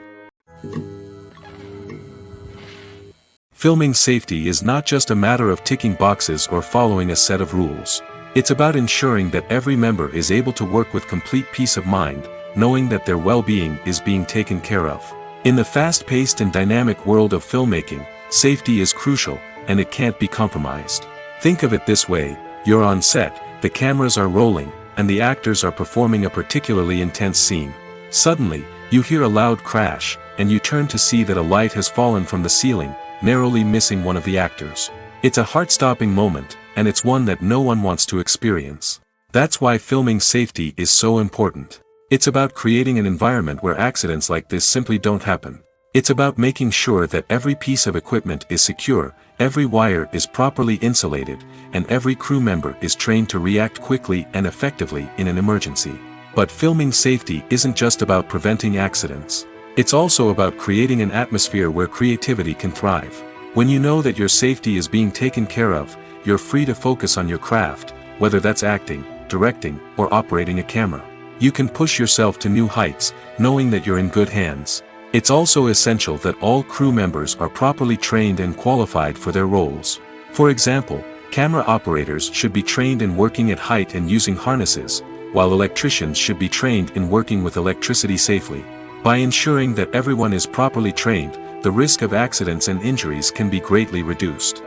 Filming safety is not just a matter of ticking boxes or following a set of rules. It's about ensuring that every member is able to work with complete peace of mind, knowing that their well-being is being taken care of. In the fast-paced and dynamic world of filmmaking, safety is crucial, and it can't be compromised. Think of it this way: you're on set, the cameras are rolling, and the actors are performing a particularly intense scene. Suddenly, you hear a loud crash, and you turn to see that a light has fallen from the ceiling, narrowly missing one of the actors. It's a heart-stopping moment, and it's one that no one wants to experience. That's why filming safety is so important. It's about creating an environment where accidents like this simply don't happen. It's about making sure that every piece of equipment is secure, every wire is properly insulated, and every crew member is trained to react quickly and effectively in an emergency. But filming safety isn't just about preventing accidents. It's also about creating an atmosphere where creativity can thrive. When you know that your safety is being taken care of, you're free to focus on your craft, whether that's acting, directing, or operating a camera. You can push yourself to new heights, knowing that you're in good hands. It's also essential that all crew members are properly trained and qualified for their roles. For example, camera operators should be trained in working at height and using harnesses, while electricians should be trained in working with electricity safely. By ensuring that everyone is properly trained, the risk of accidents and injuries can be greatly reduced.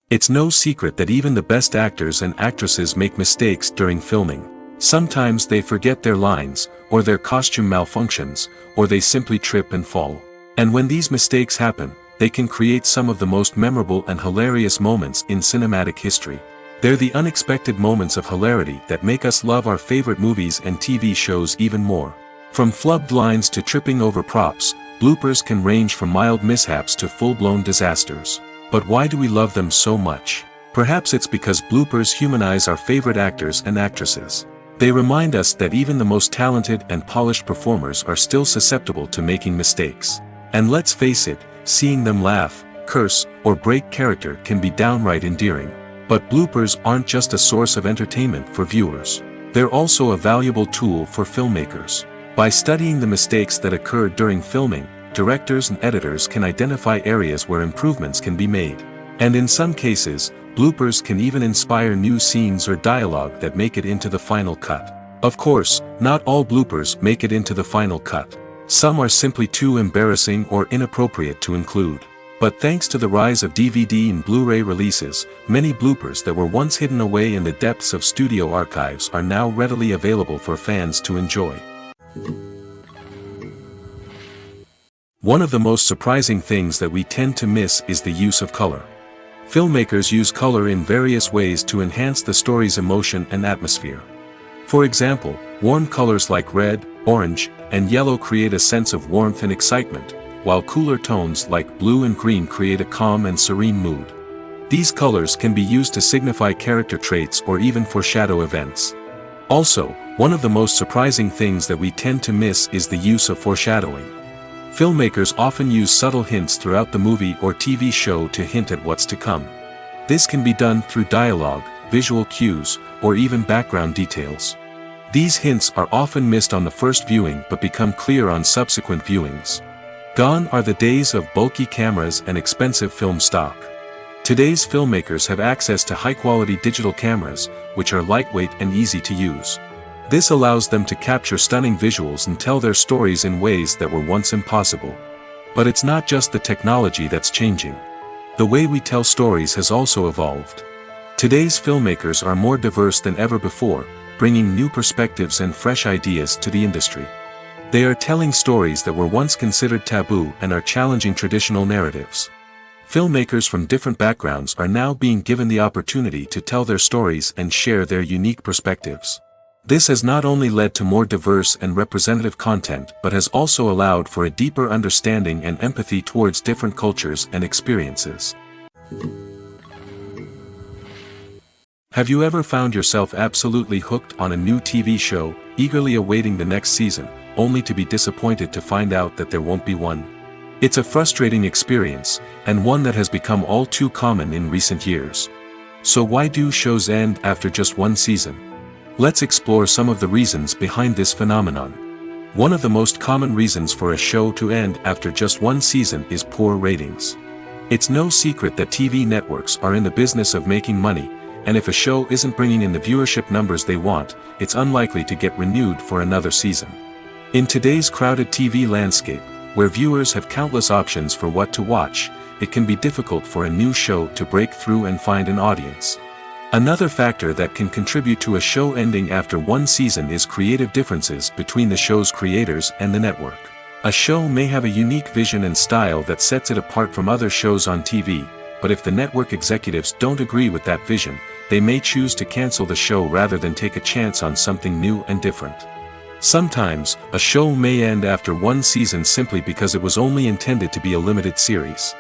It's no secret that even the best actors and actresses make mistakes during filming. Sometimes they forget their lines, or their costume malfunctions, or they simply trip and fall. And when these mistakes happen, they can create some of the most memorable and hilarious moments in cinematic history. They're the unexpected moments of hilarity that make us love our favorite movies and TV shows even more. From flubbed lines to tripping over props, bloopers can range from mild mishaps to full-blown disasters. But why do we love them so much? Perhaps it's because bloopers humanize our favorite actors and actresses. They remind us that even the most talented and polished performers are still susceptible to making mistakes. And let's face it, seeing them laugh, curse, or break character can be downright endearing. But bloopers aren't just a source of entertainment for viewers. They're also a valuable tool for filmmakers. By studying the mistakes that occur during filming, directors and editors can identify areas where improvements can be made. And in some cases, bloopers can even inspire new scenes or dialogue that make it into the final cut. Of course, not all bloopers make it into the final cut. Some are simply too embarrassing or inappropriate to include. But thanks to the rise of DVD and Blu-ray releases, many bloopers that were once hidden away in the depths of studio archives are now readily available for fans to enjoy. One of the most surprising things that we tend to miss is the use of color. Filmmakers use color in various ways to enhance the story's emotion and atmosphere. For example, warm colors like red, orange, and yellow create a sense of warmth and excitement, while cooler tones like blue and green create a calm and serene mood. These colors can be used to signify character traits or even foreshadow events. Also, one of the most surprising things that we tend to miss is the use of foreshadowing. Filmmakers often use subtle hints throughout the movie or TV show to hint at what's to come. This can be done through dialogue, visual cues, or even background details. These hints are often missed on the first viewing but become clear on subsequent viewings. Gone are the days of bulky cameras and expensive film stock. Today's filmmakers have access to high-quality digital cameras, which are lightweight and easy to use. This allows them to capture stunning visuals and tell their stories in ways that were once impossible. But it's not just the technology that's changing. The way we tell stories has also evolved. Today's filmmakers are more diverse than ever before, bringing new perspectives and fresh ideas to the industry. They are telling stories that were once considered taboo and are challenging traditional narratives. Filmmakers from different backgrounds are now being given the opportunity to tell their stories and share their unique perspectives. This has not only led to more diverse and representative content but has also allowed for a deeper understanding and empathy towards different cultures and experiences. Have you ever found yourself absolutely hooked on a new TV show, eagerly awaiting the next season, only to be disappointed to find out that there won't be one? It's a frustrating experience, and one that has become all too common in recent years. So why do shows end after just one season? Let's explore some of the reasons behind this phenomenon. One of the most common reasons for a show to end after just one season is poor ratings. It's no secret that TV networks are in the business of making money, and if a show isn't bringing in the viewership numbers they want, it's unlikely to get renewed for another season. In today's crowded TV landscape, where viewers have countless options for what to watch, it can be difficult for a new show to break through and find an audience. Another factor that can contribute to a show ending after one season is creative differences between the show's creators and the network. A show may have a unique vision and style that sets it apart from other shows on TV, but if the network executives don't agree with that vision, they may choose to cancel the show rather than take a chance on something new and different. Sometimes, a show may end after one season simply because it was only intended to be a limited series.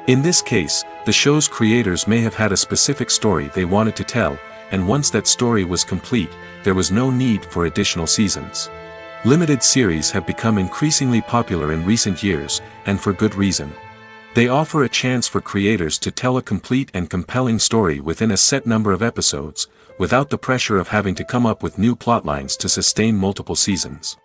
In this case, the show's creators may have had a specific story they wanted to tell, and once that story was complete, there was no need for additional seasons. Limited series have become increasingly popular in recent years, and for good reason. They offer a chance for creators to tell a complete and compelling story within a set number of episodes, without the pressure of having to come up with new plotlines to sustain multiple seasons.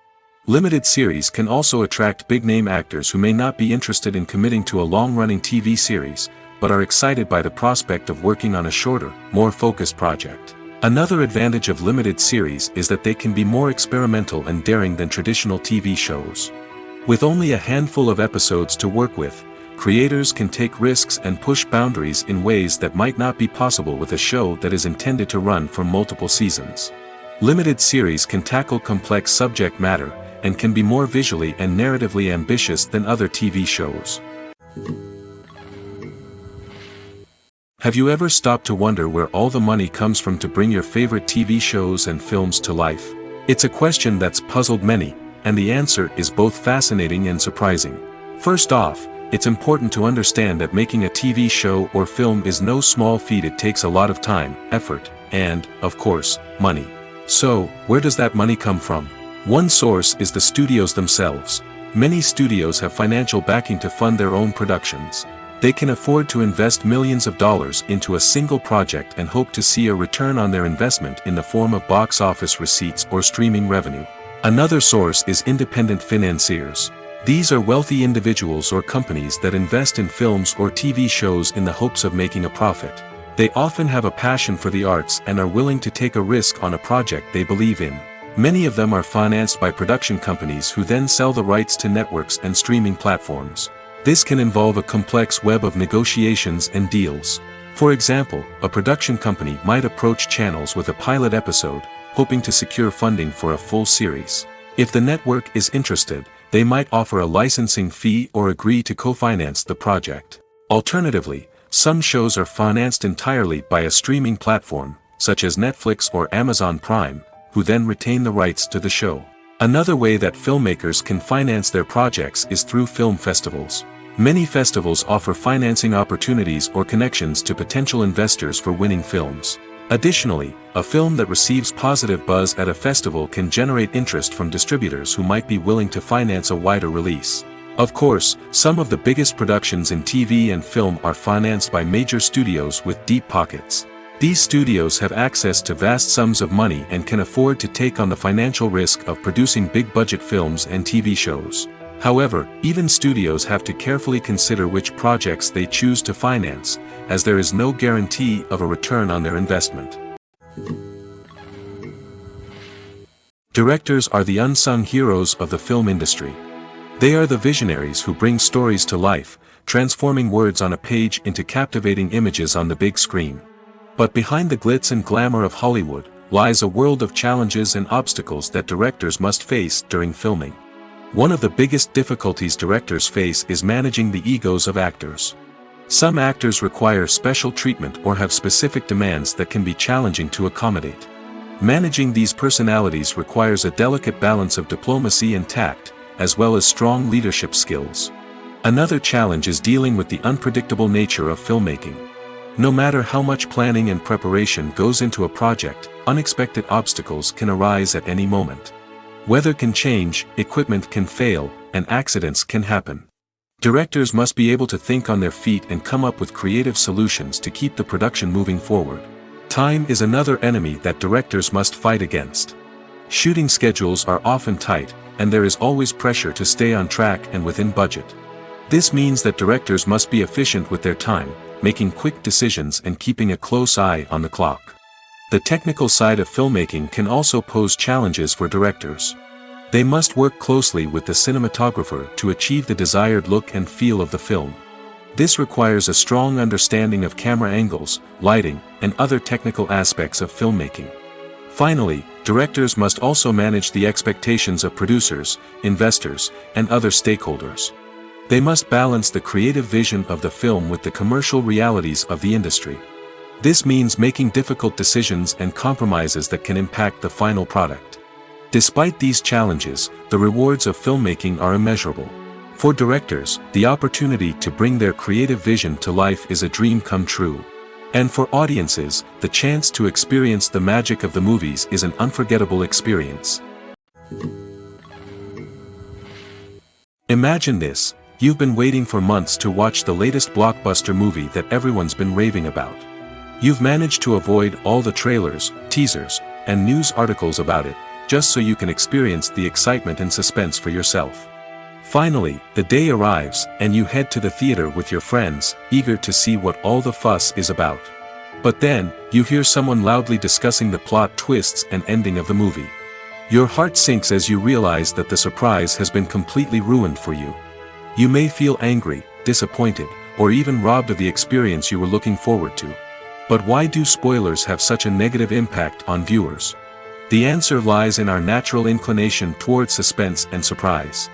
Limited series can also attract big-name actors who may not be interested in committing to a long-running TV series, but are excited by the prospect of working on a shorter, more focused project. Another advantage of limited series is that they can be more experimental and daring than traditional TV shows. With only a handful of episodes to work with, creators can take risks and push boundaries in ways that might not be possible with a show that is intended to run for multiple seasons. Limited series can tackle complex subject matter, and can be more visually and narratively ambitious than other TV shows. Have you ever stopped to wonder where all the money comes from to bring your favorite TV shows and films to life? It's a question that's puzzled many, and the answer is both fascinating and surprising. First off, it's important to understand that making a TV show or film is no small feat. It takes a lot of time, effort, and, of course, money. So, where does that money come from? One source is the studios themselves. Many studios have financial backing to fund their own productions. They can afford to invest millions of dollars into a single project and hope to see a return on their investment in the form of box office receipts or streaming revenue. Another source is independent financiers. These are wealthy individuals or companies that invest in films or TV shows in the hopes of making a profit. They often have a passion for the arts and are willing to take a risk on a project they believe in. Many of them are financed by production companies who then sell the rights to networks and streaming platforms. This can involve a complex web of negotiations and deals. For example, a production company might approach channels with a pilot episode, hoping to secure funding for a full series. If the network is interested, they might offer a licensing fee or agree to co-finance the project. Alternatively, some shows are financed entirely by a streaming platform, such as Netflix or Amazon Prime, who then retain the rights to the show. Another way that filmmakers can finance their projects is through film festivals. Many festivals offer financing opportunities or connections to potential investors for winning films. Additionally, a film that receives positive buzz at a festival can generate interest from distributors who might be willing to finance a wider release. Of course, some of the biggest productions in TV and film are financed by major studios with deep pockets. These studios have access to vast sums of money and can afford to take on the financial risk of producing big-budget films and TV shows. However, even studios have to carefully consider which projects they choose to finance, as there is no guarantee of a return on their investment. Directors are the unsung heroes of the film industry. They are the visionaries who bring stories to life, transforming words on a page into captivating images on the big screen. But behind the glitz and glamour of Hollywood, lies a world of challenges and obstacles that directors must face during filming. One of the biggest difficulties directors face is managing the egos of actors. Some actors require special treatment or have specific demands that can be challenging to accommodate. Managing these personalities requires a delicate balance of diplomacy and tact, as well as strong leadership skills. Another challenge is dealing with the unpredictable nature of filmmaking. No matter how much planning and preparation goes into a project, unexpected obstacles can arise at any moment. Weather can change, equipment can fail, and accidents can happen. Directors must be able to think on their feet and come up with creative solutions to keep the production moving forward. Time is another enemy that directors must fight against. Shooting schedules are often tight, and there is always pressure to stay on track and within budget. This means that directors must be efficient with their time, making quick decisions and keeping a close eye on the clock. The technical side of filmmaking can also pose challenges for directors. They must work closely with the cinematographer to achieve the desired look and feel of the film. This requires a strong understanding of camera angles, lighting, and other technical aspects of filmmaking. Finally, directors must also manage the expectations of producers, investors, and other stakeholders. They must balance the creative vision of the film with the commercial realities of the industry. This means making difficult decisions and compromises that can impact the final product. Despite these challenges, the rewards of filmmaking are immeasurable. For directors, the opportunity to bring their creative vision to life is a dream come true. And for audiences, the chance to experience the magic of the movies is an unforgettable experience. Imagine this: you've been waiting for months to watch the latest blockbuster movie that everyone's been raving about. You've managed to avoid all the trailers, teasers, and news articles about it, just so you can experience the excitement and suspense for yourself. Finally, the day arrives, and you head to the theater with your friends, eager to see what all the fuss is about. But then, you hear someone loudly discussing the plot twists and ending of the movie. Your heart sinks as you realize that the surprise has been completely ruined for you. You may feel angry, disappointed, or even robbed of the experience you were looking forward to. But why do spoilers have such a negative impact on viewers? The answer lies in our natural inclination toward suspense and surprise.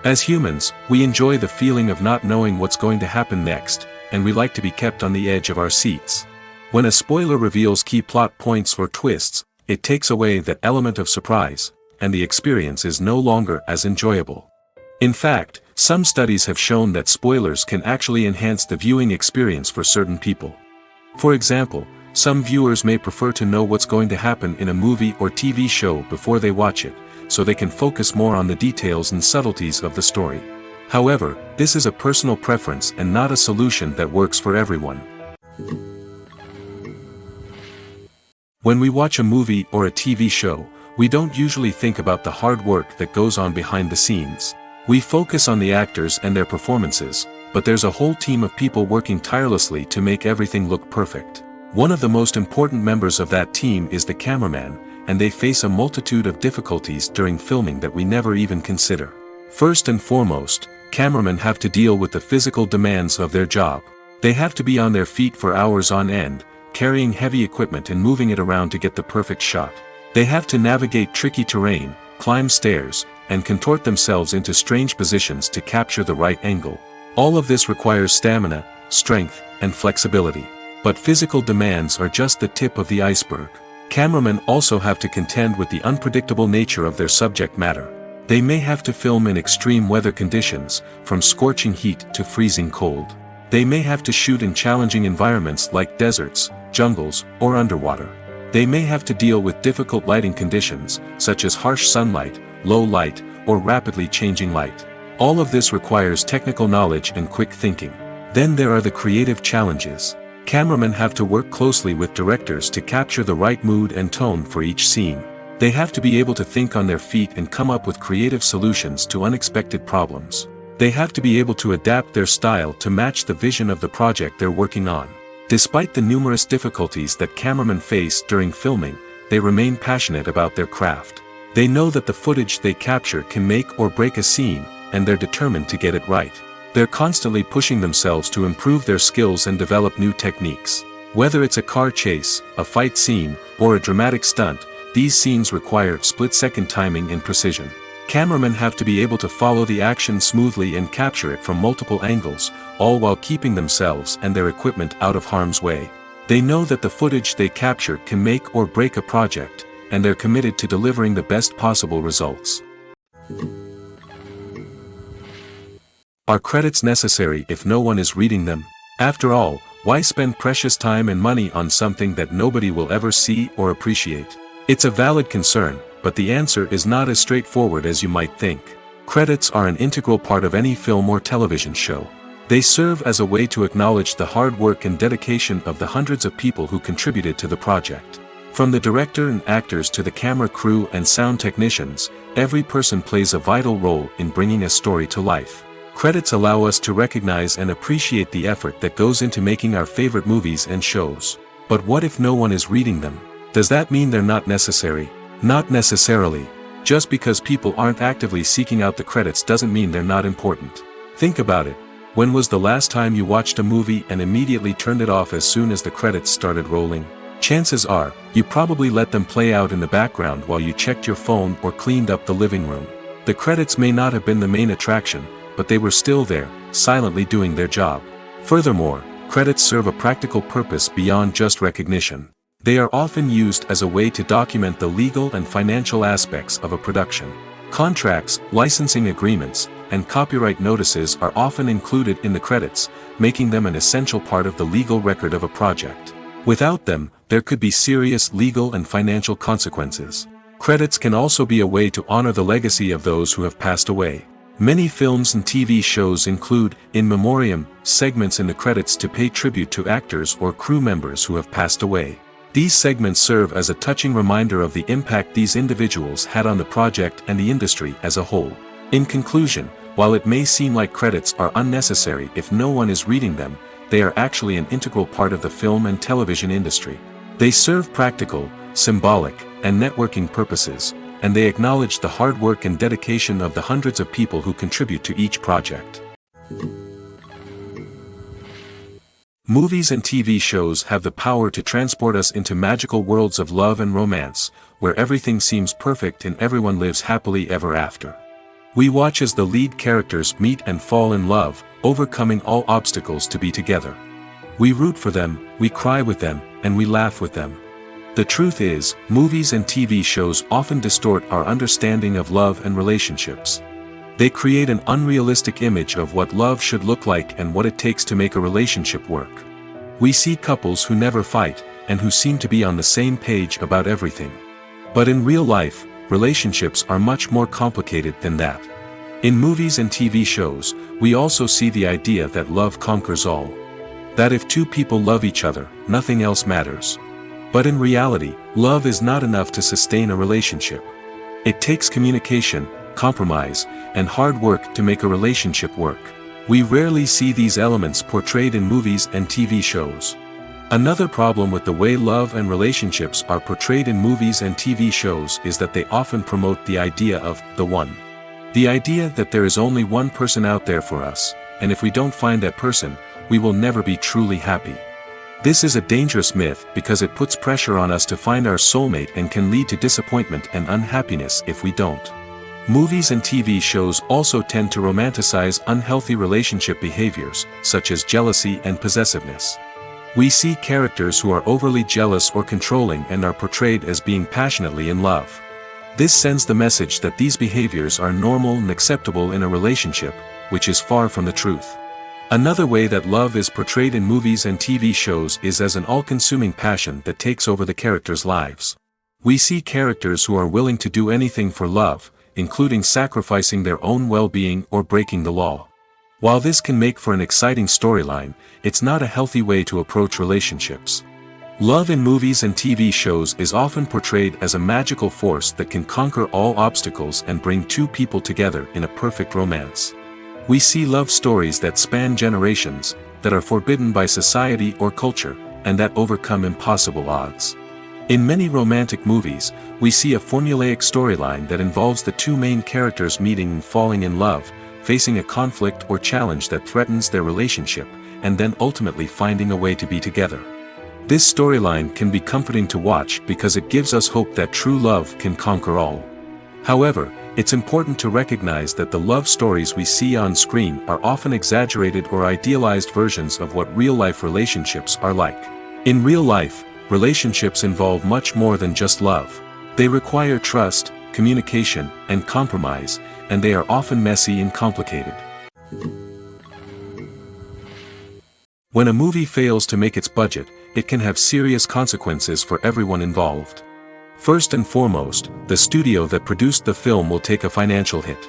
As humans, we enjoy the feeling of not knowing what's going to happen next, and we like to be kept on the edge of our seats. When a spoiler reveals key plot points or twists, it takes away that element of surprise, and the experience is no longer as enjoyable. In fact, some studies have shown that spoilers can actually enhance the viewing experience for certain people. For example, some viewers may prefer to know what's going to happen in a movie or TV show before they watch it, so they can focus more on the details and subtleties of the story. However, this is a personal preference and not a solution that works for everyone. When we watch a movie or a TV show, we don't usually think about the hard work that goes on behind the scenes. We focus on the actors and their performances, but there's a whole team of people working tirelessly to make everything look perfect. One of the most important members of that team is the cameraman, and they face a multitude of difficulties during filming that we never even consider. First and foremost, cameramen have to deal with the physical demands of their job. They have to be on their feet for hours on end, carrying heavy equipment and moving it around to get the perfect shot. They have to navigate tricky terrain, climb stairs, and contort themselves into strange positions to capture the right angle. All of this requires stamina, strength, and flexibility. But physical demands are just the tip of the iceberg. Cameramen also have to contend with the unpredictable nature of their subject matter. They may have to film in extreme weather conditions, from scorching heat to freezing cold. They may have to shoot in challenging environments like deserts, jungles, or underwater. They may have to deal with difficult lighting conditions, such as harsh sunlight, low light, or rapidly changing light. All of this requires technical knowledge and quick thinking. Then there are the creative challenges. Cameramen have to work closely with directors to capture the right mood and tone for each scene. They have to be able to think on their feet and come up with creative solutions to unexpected problems. They have to be able to adapt their style to match the vision of the project they're working on. Despite the numerous difficulties that cameramen face during filming, they remain passionate about their craft. They know that the footage they capture can make or break a scene, and they're determined to get it right. They're constantly pushing themselves to improve their skills and develop new techniques. Whether it's a car chase, a fight scene, or a dramatic stunt, these scenes require split-second timing and precision. Cameramen have to be able to follow the action smoothly and capture it from multiple angles, all while keeping themselves and their equipment out of harm's way. They know that the footage they capture can make or break a project, and they're committed to delivering the best possible results. Are credits necessary if no one is reading them? After all, why spend precious time and money on something that nobody will ever see or appreciate? It's a valid concern, but the answer is not as straightforward as you might think. Credits are an integral part of any film or television show. They serve as a way to acknowledge the hard work and dedication of the hundreds of people who contributed to the project. From the director and actors to the camera crew and sound technicians, every person plays a vital role in bringing a story to life. Credits allow us to recognize and appreciate the effort that goes into making our favorite movies and shows. But what if no one is reading them? Does that mean they're not necessary? Not necessarily. Just because people aren't actively seeking out the credits doesn't mean they're not important. Think about it. When was the last time you watched a movie and immediately turned it off as soon as the credits started rolling? Chances are, you probably let them play out in the background while you checked your phone or cleaned up the living room. The credits may not have been the main attraction, but they were still there, silently doing their job. Furthermore, credits serve a practical purpose beyond just recognition. They are often used as a way to document the legal and financial aspects of a production. Contracts, licensing agreements, and copyright notices are often included in the credits, making them an essential part of the legal record of a project. Without them, there could be serious legal and financial consequences. Credits can also be a way to honor the legacy of those who have passed away. Many films and TV shows include, in memoriam, segments in the credits to pay tribute to actors or crew members who have passed away. These segments serve as a touching reminder of the impact these individuals had on the project and the industry as a whole. In conclusion, while it may seem like credits are unnecessary if no one is reading them, they are actually an integral part of the film and television industry. They serve practical, symbolic, and networking purposes, and they acknowledge the hard work and dedication of the hundreds of people who contribute to each project. Movies and TV shows have the power to transport us into magical worlds of love and romance, where everything seems perfect and everyone lives happily ever after. We watch as the lead characters meet and fall in love, overcoming all obstacles to be together. We root for them, we cry with them, and we laugh with them. The truth is, movies and TV shows often distort our understanding of love and relationships. They create an unrealistic image of what love should look like and what it takes to make a relationship work. We see couples who never fight, and who seem to be on the same page about everything. But in real life, relationships are much more complicated than that. In movies and TV shows, we also see the idea that love conquers all. That if two people love each other, nothing else matters. But in reality, love is not enough to sustain a relationship. It takes communication, compromise, and hard work to make a relationship work. We rarely see these elements portrayed in movies and TV shows. Another problem with the way love and relationships are portrayed in movies and TV shows is that they often promote the idea of the one. The idea that there is only one person out there for us, and if we don't find that person, we will never be truly happy. This is a dangerous myth because it puts pressure on us to find our soulmate and can lead to disappointment and unhappiness if we don't. Movies and TV shows also tend to romanticize unhealthy relationship behaviors, such as jealousy and possessiveness. We see characters who are overly jealous or controlling and are portrayed as being passionately in love. This sends the message that these behaviors are normal and acceptable in a relationship, which is far from the truth. Another way that love is portrayed in movies and TV shows is as an all-consuming passion that takes over the characters' lives. We see characters who are willing to do anything for love, including sacrificing their own well-being or breaking the law. While this can make for an exciting storyline, it's not a healthy way to approach relationships. Love in movies and TV shows is often portrayed as a magical force that can conquer all obstacles and bring two people together in a perfect romance. We see love stories that span generations, that are forbidden by society or culture, and that overcome impossible odds. In many romantic movies, we see a formulaic storyline that involves the two main characters meeting and falling in love, facing a conflict or challenge that threatens their relationship, and then ultimately finding a way to be together. This storyline can be comforting to watch because it gives us hope that true love can conquer all. However, it's important to recognize that the love stories we see on screen are often exaggerated or idealized versions of what real-life relationships are like. In real life, relationships involve much more than just love. They require trust, communication, and compromise, and they are often messy and complicated. When a movie fails to make its budget, it can have serious consequences for everyone involved. First and foremost, the studio that produced the film will take a financial hit.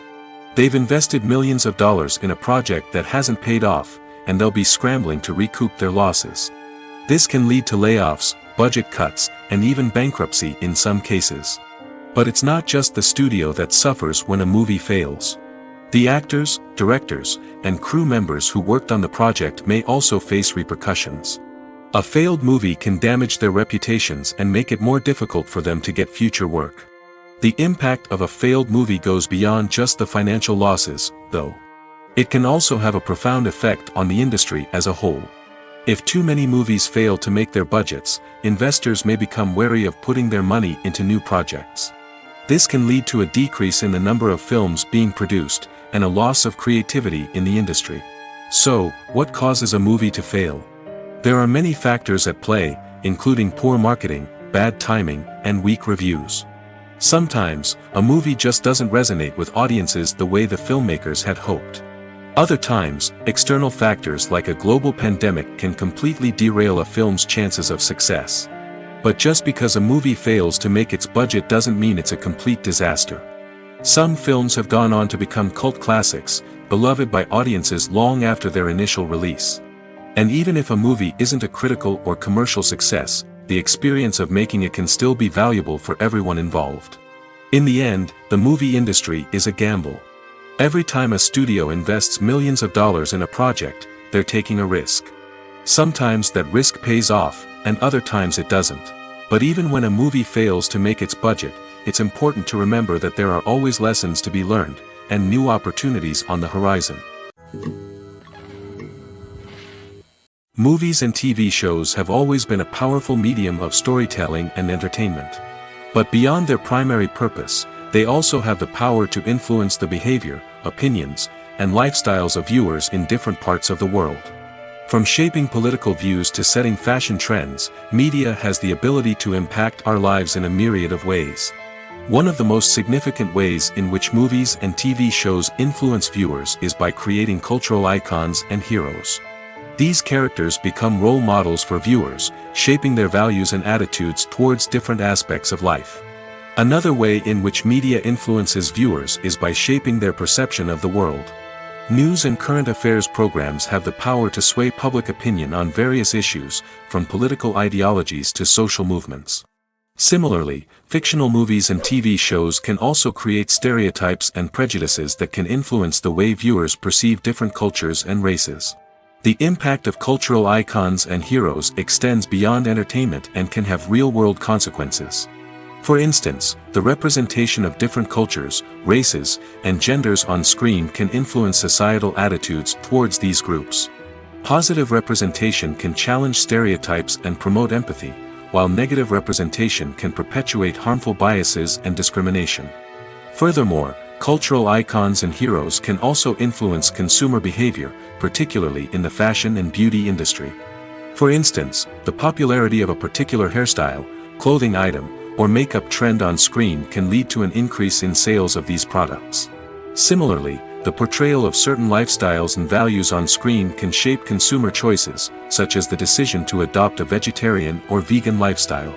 They've invested millions of dollars in a project that hasn't paid off, and they'll be scrambling to recoup their losses. This can lead to layoffs, budget cuts, and even bankruptcy in some cases. But it's not just the studio that suffers when a movie fails. The actors, directors, and crew members who worked on the project may also face repercussions. A failed movie can damage their reputations and make it more difficult for them to get future work. The impact of a failed movie goes beyond just the financial losses, though. It can also have a profound effect on the industry as a whole. If too many movies fail to make their budgets, investors may become wary of putting their money into new projects. This can lead to a decrease in the number of films being produced, and a loss of creativity in the industry. So, what causes a movie to fail? There are many factors at play, including poor marketing, bad timing, and weak reviews. Sometimes, a movie just doesn't resonate with audiences the way the filmmakers had hoped. Other times, external factors like a global pandemic can completely derail a film's chances of success. But just because a movie fails to make its budget doesn't mean it's a complete disaster. Some films have gone on to become cult classics, beloved by audiences long after their initial release. And even if a movie isn't a critical or commercial success, the experience of making it can still be valuable for everyone involved. In the end, the movie industry is a gamble. Every time a studio invests millions of dollars in a project, they're taking a risk. Sometimes that risk pays off, and other times it doesn't. But even when a movie fails to make its budget, it's important to remember that there are always lessons to be learned, and new opportunities on the horizon. Movies and TV shows have always been a powerful medium of storytelling and entertainment. But beyond their primary purpose, they also have the power to influence the behavior, opinions, and lifestyles of viewers in different parts of the world. From shaping political views to setting fashion trends, media has the ability to impact our lives in a myriad of ways. One of the most significant ways in which movies and TV shows influence viewers is by creating cultural icons and heroes. These characters become role models for viewers, shaping their values and attitudes towards different aspects of life. Another way in which media influences viewers is by shaping their perception of the world. News and current affairs programs have the power to sway public opinion on various issues, from political ideologies to social movements. Similarly, fictional movies and TV shows can also create stereotypes and prejudices that can influence the way viewers perceive different cultures and races. The impact of cultural icons and heroes extends beyond entertainment and can have real-world consequences. For instance, the representation of different cultures, races, and genders on screen can influence societal attitudes towards these groups. Positive representation can challenge stereotypes and promote empathy, while negative representation can perpetuate harmful biases and discrimination. Furthermore, cultural icons and heroes can also influence consumer behavior, particularly in the fashion and beauty industry. For instance, the popularity of a particular hairstyle, clothing item, or makeup trend on screen can lead to an increase in sales of these products. Similarly, the portrayal of certain lifestyles and values on screen can shape consumer choices, such as the decision to adopt a vegetarian or vegan lifestyle.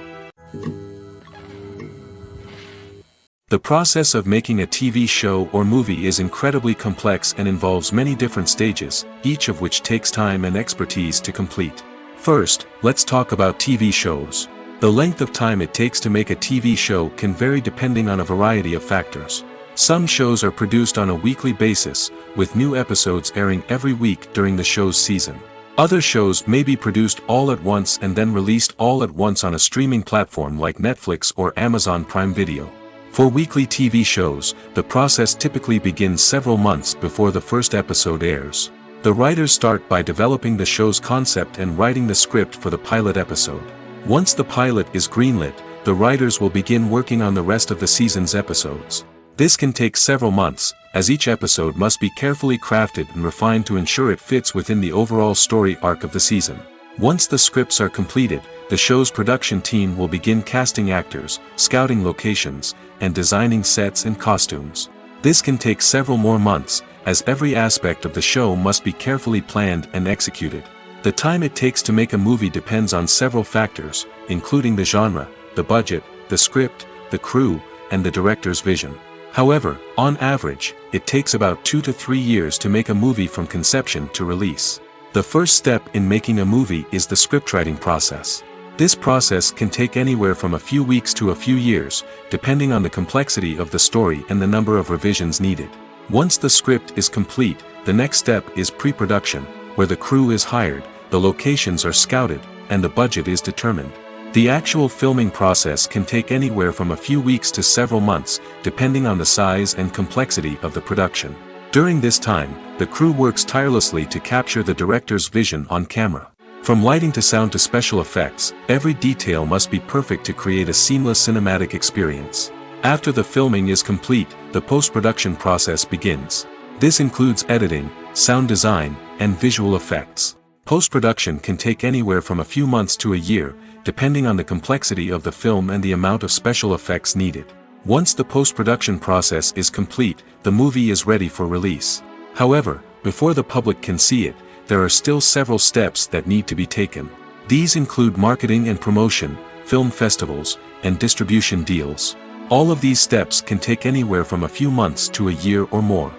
The process of making a TV show or movie is incredibly complex and involves many different stages, each of which takes time and expertise to complete. First, let's talk about TV shows. The length of time it takes to make a TV show can vary depending on a variety of factors. Some shows are produced on a weekly basis, with new episodes airing every week during the show's season. Other shows may be produced all at once and then released all at once on a streaming platform like Netflix or Amazon Prime Video. For weekly TV shows, the process typically begins several months before the first episode airs. The writers start by developing the show's concept and writing the script for the pilot episode. Once the pilot is greenlit, the writers will begin working on the rest of the season's episodes. This can take several months, as each episode must be carefully crafted and refined to ensure it fits within the overall story arc of the season. Once the scripts are completed, the show's production team will begin casting actors, scouting locations, and designing sets and costumes. This can take several more months, as every aspect of the show must be carefully planned and executed. The time it takes to make a movie depends on several factors, including the genre, the budget, the script, the crew, and the director's vision. However, on average, it takes about 2 to 3 years to make a movie from conception to release. The first step in making a movie is the scriptwriting process. This process can take anywhere from a few weeks to a few years, depending on the complexity of the story and the number of revisions needed. Once the script is complete, the next step is pre-production, where the crew is hired, the locations are scouted, and the budget is determined. The actual filming process can take anywhere from a few weeks to several months, depending on the size and complexity of the production. During this time, the crew works tirelessly to capture the director's vision on camera. From lighting to sound to special effects, every detail must be perfect to create a seamless cinematic experience. After the filming is complete, the post-production process begins. This includes editing, sound design, and visual effects. Post-production can take anywhere from a few months to a year, depending on the complexity of the film and the amount of special effects needed. Once the post-production process is complete, the movie is ready for release. However, before the public can see it, there are still several steps that need to be taken. These include marketing and promotion, film festivals, and distribution deals. All of these steps can take anywhere from a few months to a year or more.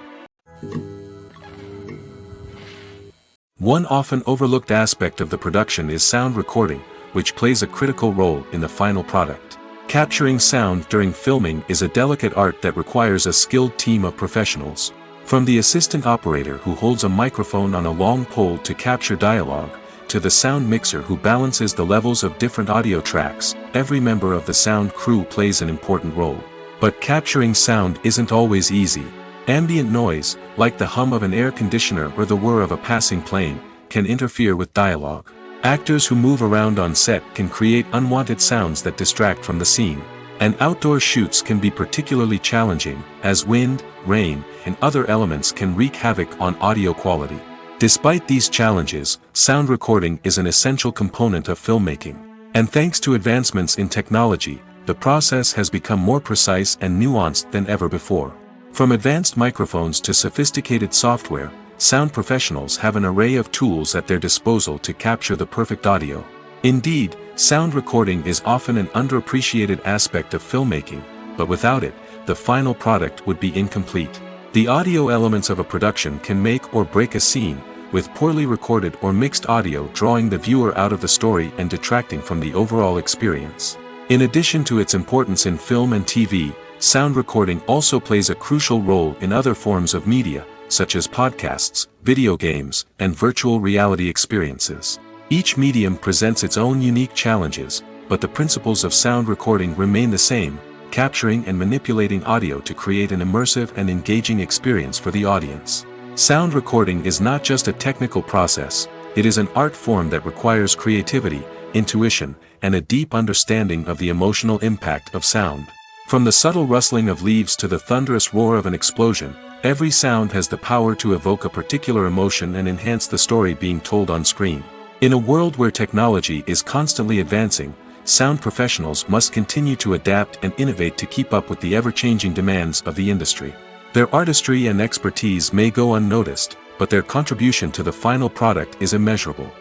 One often overlooked aspect of the production is sound recording, which plays a critical role in the final product. Capturing sound during filming is a delicate art that requires a skilled team of professionals. From the assistant operator who holds a microphone on a long pole to capture dialogue, to the sound mixer who balances the levels of different audio tracks, every member of the sound crew plays an important role. But capturing sound isn't always easy. Ambient noise, like the hum of an air conditioner or the whir of a passing plane, can interfere with dialogue. Actors who move around on set can create unwanted sounds that distract from the scene. And outdoor shoots can be particularly challenging, as wind, rain, and other elements can wreak havoc on audio quality. Despite these challenges, sound recording is an essential component of filmmaking. And thanks to advancements in technology, the process has become more precise and nuanced than ever before. From advanced microphones to sophisticated software, sound professionals have an array of tools at their disposal to capture the perfect audio. Indeed, sound recording is often an underappreciated aspect of filmmaking, but without it, the final product would be incomplete. The audio elements of a production can make or break a scene, with poorly recorded or mixed audio drawing the viewer out of the story and detracting from the overall experience. In addition to its importance in film and TV, sound recording also plays a crucial role in other forms of media, such as podcasts, video games, and virtual reality experiences. Each medium presents its own unique challenges, but the principles of sound recording remain the same, capturing and manipulating audio to create an immersive and engaging experience for the audience. Sound recording is not just a technical process, it is an art form that requires creativity, intuition, and a deep understanding of the emotional impact of sound. From the subtle rustling of leaves to the thunderous roar of an explosion, every sound has the power to evoke a particular emotion and enhance the story being told on screen. In a world where technology is constantly advancing, sound professionals must continue to adapt and innovate to keep up with the ever-changing demands of the industry. Their artistry and expertise may go unnoticed, but their contribution to the final product is immeasurable.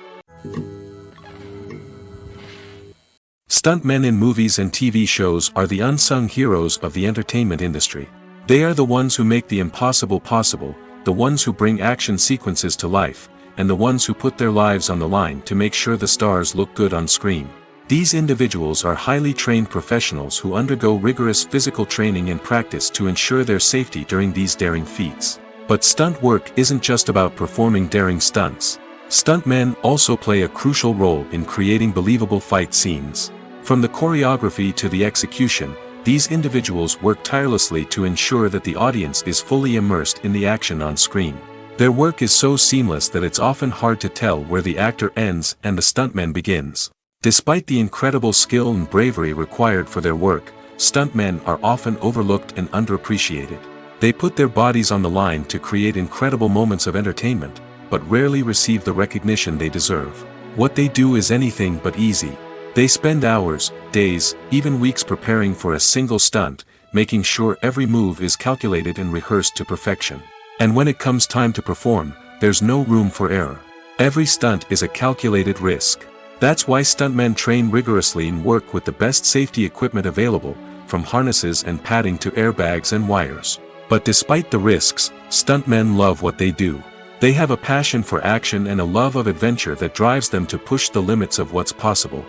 Stuntmen in movies and TV shows are the unsung heroes of the entertainment industry. They are the ones who make the impossible possible, the ones who bring action sequences to life, and the ones who put their lives on the line to make sure the stars look good on screen. These individuals are highly trained professionals who undergo rigorous physical training and practice to ensure their safety during these daring feats. But stunt work isn't just about performing daring stunts. Stuntmen also play a crucial role in creating believable fight scenes. From the choreography to the execution, these individuals work tirelessly to ensure that the audience is fully immersed in the action on screen. Their work is so seamless that it's often hard to tell where the actor ends and the stuntman begins. Despite the incredible skill and bravery required for their work, stuntmen are often overlooked and underappreciated. They put their bodies on the line to create incredible moments of entertainment, but rarely receive the recognition they deserve. What they do is anything but easy. They spend hours, days, even weeks preparing for a single stunt, making sure every move is calculated and rehearsed to perfection. And when it comes time to perform, there's no room for error. Every stunt is a calculated risk. That's why stuntmen train rigorously and work with the best safety equipment available, from harnesses and padding to airbags and wires. But despite the risks, stuntmen love what they do. They have a passion for action and a love of adventure that drives them to push the limits of what's possible.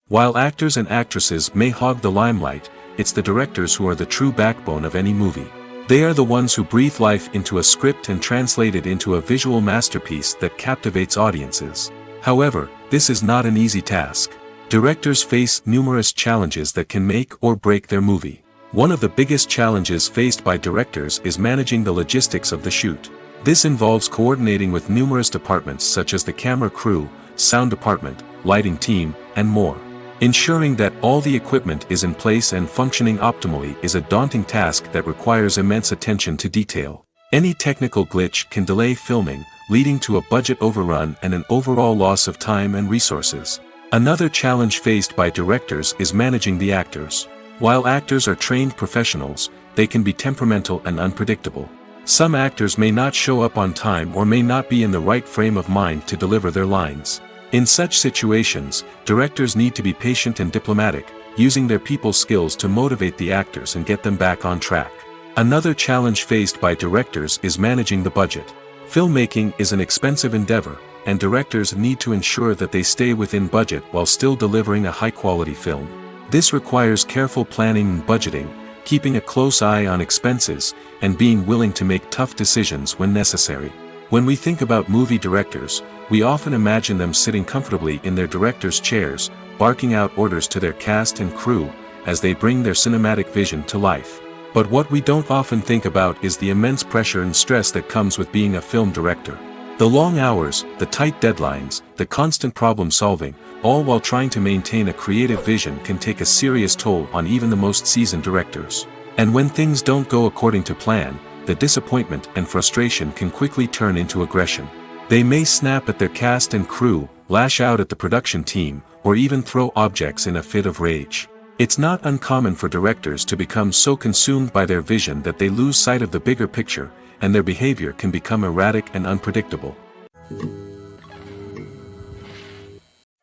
While actors and actresses may hog the limelight, it's the directors who are the true backbone of any movie. They are the ones who breathe life into a script and translate it into a visual masterpiece that captivates audiences. However, this is not an easy task. Directors face numerous challenges that can make or break their movie. One of the biggest challenges faced by directors is managing the logistics of the shoot. This involves coordinating with numerous departments such as the camera crew, sound department, lighting team, and more. Ensuring that all the equipment is in place and functioning optimally is a daunting task that requires immense attention to detail. Any technical glitch can delay filming, leading to a budget overrun and an overall loss of time and resources. Another challenge faced by directors is managing the actors. While actors are trained professionals, they can be temperamental and unpredictable. Some actors may not show up on time or may not be in the right frame of mind to deliver their lines. In such situations, directors need to be patient and diplomatic, using their people skills to motivate the actors and get them back on track. Another challenge faced by directors is managing the budget. Filmmaking is an expensive endeavor, and directors need to ensure that they stay within budget while still delivering a high-quality film. This requires careful planning and budgeting, keeping a close eye on expenses, and being willing to make tough decisions when necessary. When we think about movie directors, we often imagine them sitting comfortably in their director's chairs, barking out orders to their cast and crew, as they bring their cinematic vision to life. But what we don't often think about is the immense pressure and stress that comes with being a film director. The long hours, the tight deadlines, the constant problem solving, all while trying to maintain a creative vision can take a serious toll on even the most seasoned directors. And when things don't go according to plan, the disappointment and frustration can quickly turn into aggression. They may snap at their cast and crew, lash out at the production team, or even throw objects in a fit of rage. It's not uncommon for directors to become so consumed by their vision that they lose sight of the bigger picture, and their behavior can become erratic and unpredictable.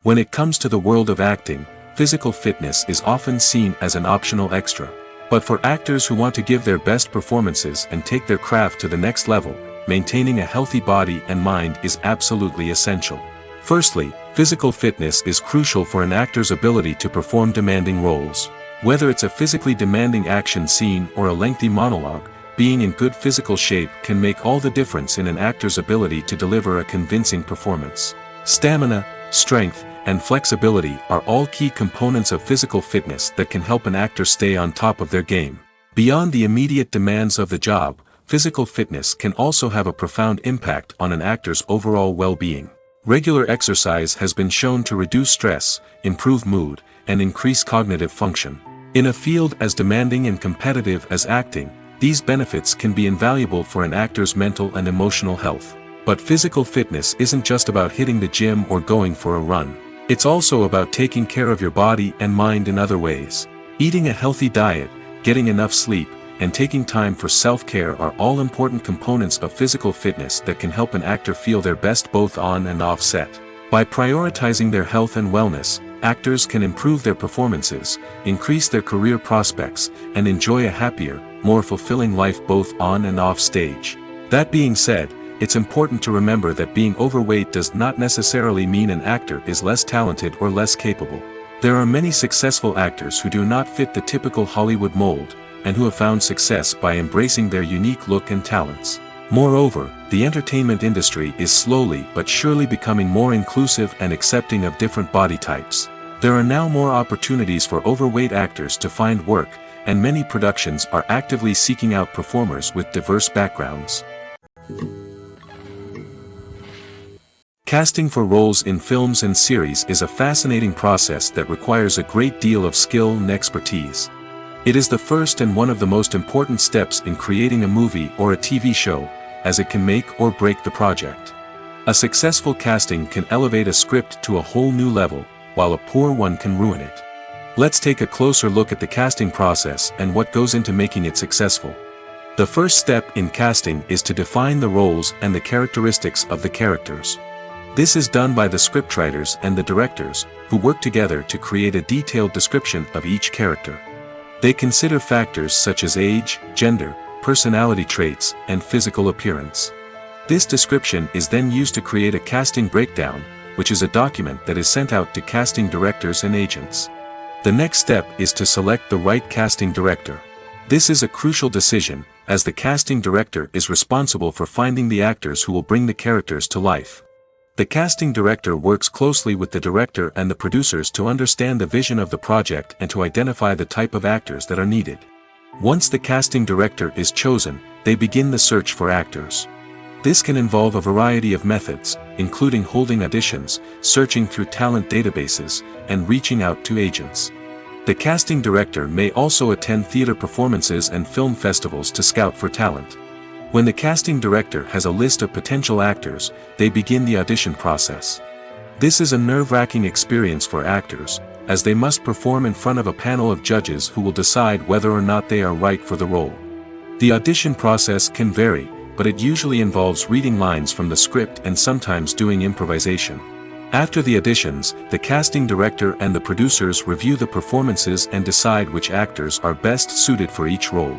When it comes to the world of acting, physical fitness is often seen as an optional extra. But for actors who want to give their best performances and take their craft to the next level, maintaining a healthy body and mind is absolutely essential. Firstly, physical fitness is crucial for an actor's ability to perform demanding roles. Whether it's a physically demanding action scene or a lengthy monologue, being in good physical shape can make all the difference in an actor's ability to deliver a convincing performance. Stamina, strength, and flexibility are all key components of physical fitness that can help an actor stay on top of their game. Beyond the immediate demands of the job, physical fitness can also have a profound impact on an actor's overall well-being. Regular exercise has been shown to reduce stress, improve mood, and increase cognitive function. In a field as demanding and competitive as acting, these benefits can be invaluable for an actor's mental and emotional health. But physical fitness isn't just about hitting the gym or going for a run. It's also about taking care of your body and mind in other ways. Eating a healthy diet, getting enough sleep, and taking time for self-care are all important components of physical fitness that can help an actor feel their best both on and off set. By prioritizing their health and wellness, actors can improve their performances, increase their career prospects, and enjoy a happier, more fulfilling life both on and off stage. That being said, it's important to remember that being overweight does not necessarily mean an actor is less talented or less capable. There are many successful actors who do not fit the typical Hollywood mold, and who have found success by embracing their unique look and talents. Moreover, the entertainment industry is slowly but surely becoming more inclusive and accepting of different body types. There are now more opportunities for overweight actors to find work, and many productions are actively seeking out performers with diverse backgrounds. Casting for roles in films and series is a fascinating process that requires a great deal of skill and expertise. It is the first and one of the most important steps in creating a movie or a TV show, as it can make or break the project. A successful casting can elevate a script to a whole new level, while a poor one can ruin it. Let's take a closer look at the casting process and what goes into making it successful. The first step in casting is to define the roles and the characteristics of the characters. This is done by the scriptwriters and the directors, who work together to create a detailed description of each character. They consider factors such as age, gender, personality traits, and physical appearance. This description is then used to create a casting breakdown, which is a document that is sent out to casting directors and agents. The next step is to select the right casting director. This is a crucial decision, as the casting director is responsible for finding the actors who will bring the characters to life. The casting director works closely with the director and the producers to understand the vision of the project and to identify the type of actors that are needed. Once the casting director is chosen, they begin the search for actors. This can involve a variety of methods, including holding auditions, searching through talent databases, and reaching out to agents. The casting director may also attend theater performances and film festivals to scout for talent. When the casting director has a list of potential actors, they begin the audition process. This is a nerve-wracking experience for actors, as they must perform in front of a panel of judges who will decide whether or not they are right for the role. The audition process can vary, but it usually involves reading lines from the script and sometimes doing improvisation. After the auditions, the casting director and the producers review the performances and decide which actors are best suited for each role.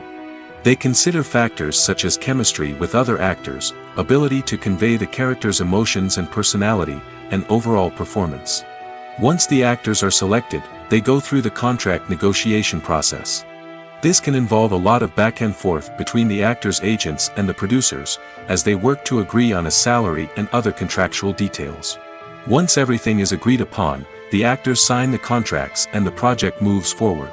They consider factors such as chemistry with other actors, ability to convey the character's emotions and personality, and overall performance. Once the actors are selected, they go through the contract negotiation process. This can involve a lot of back and forth between the actors' agents and the producers, as they work to agree on a salary and other contractual details. Once everything is agreed upon, the actors sign the contracts and the project moves forward.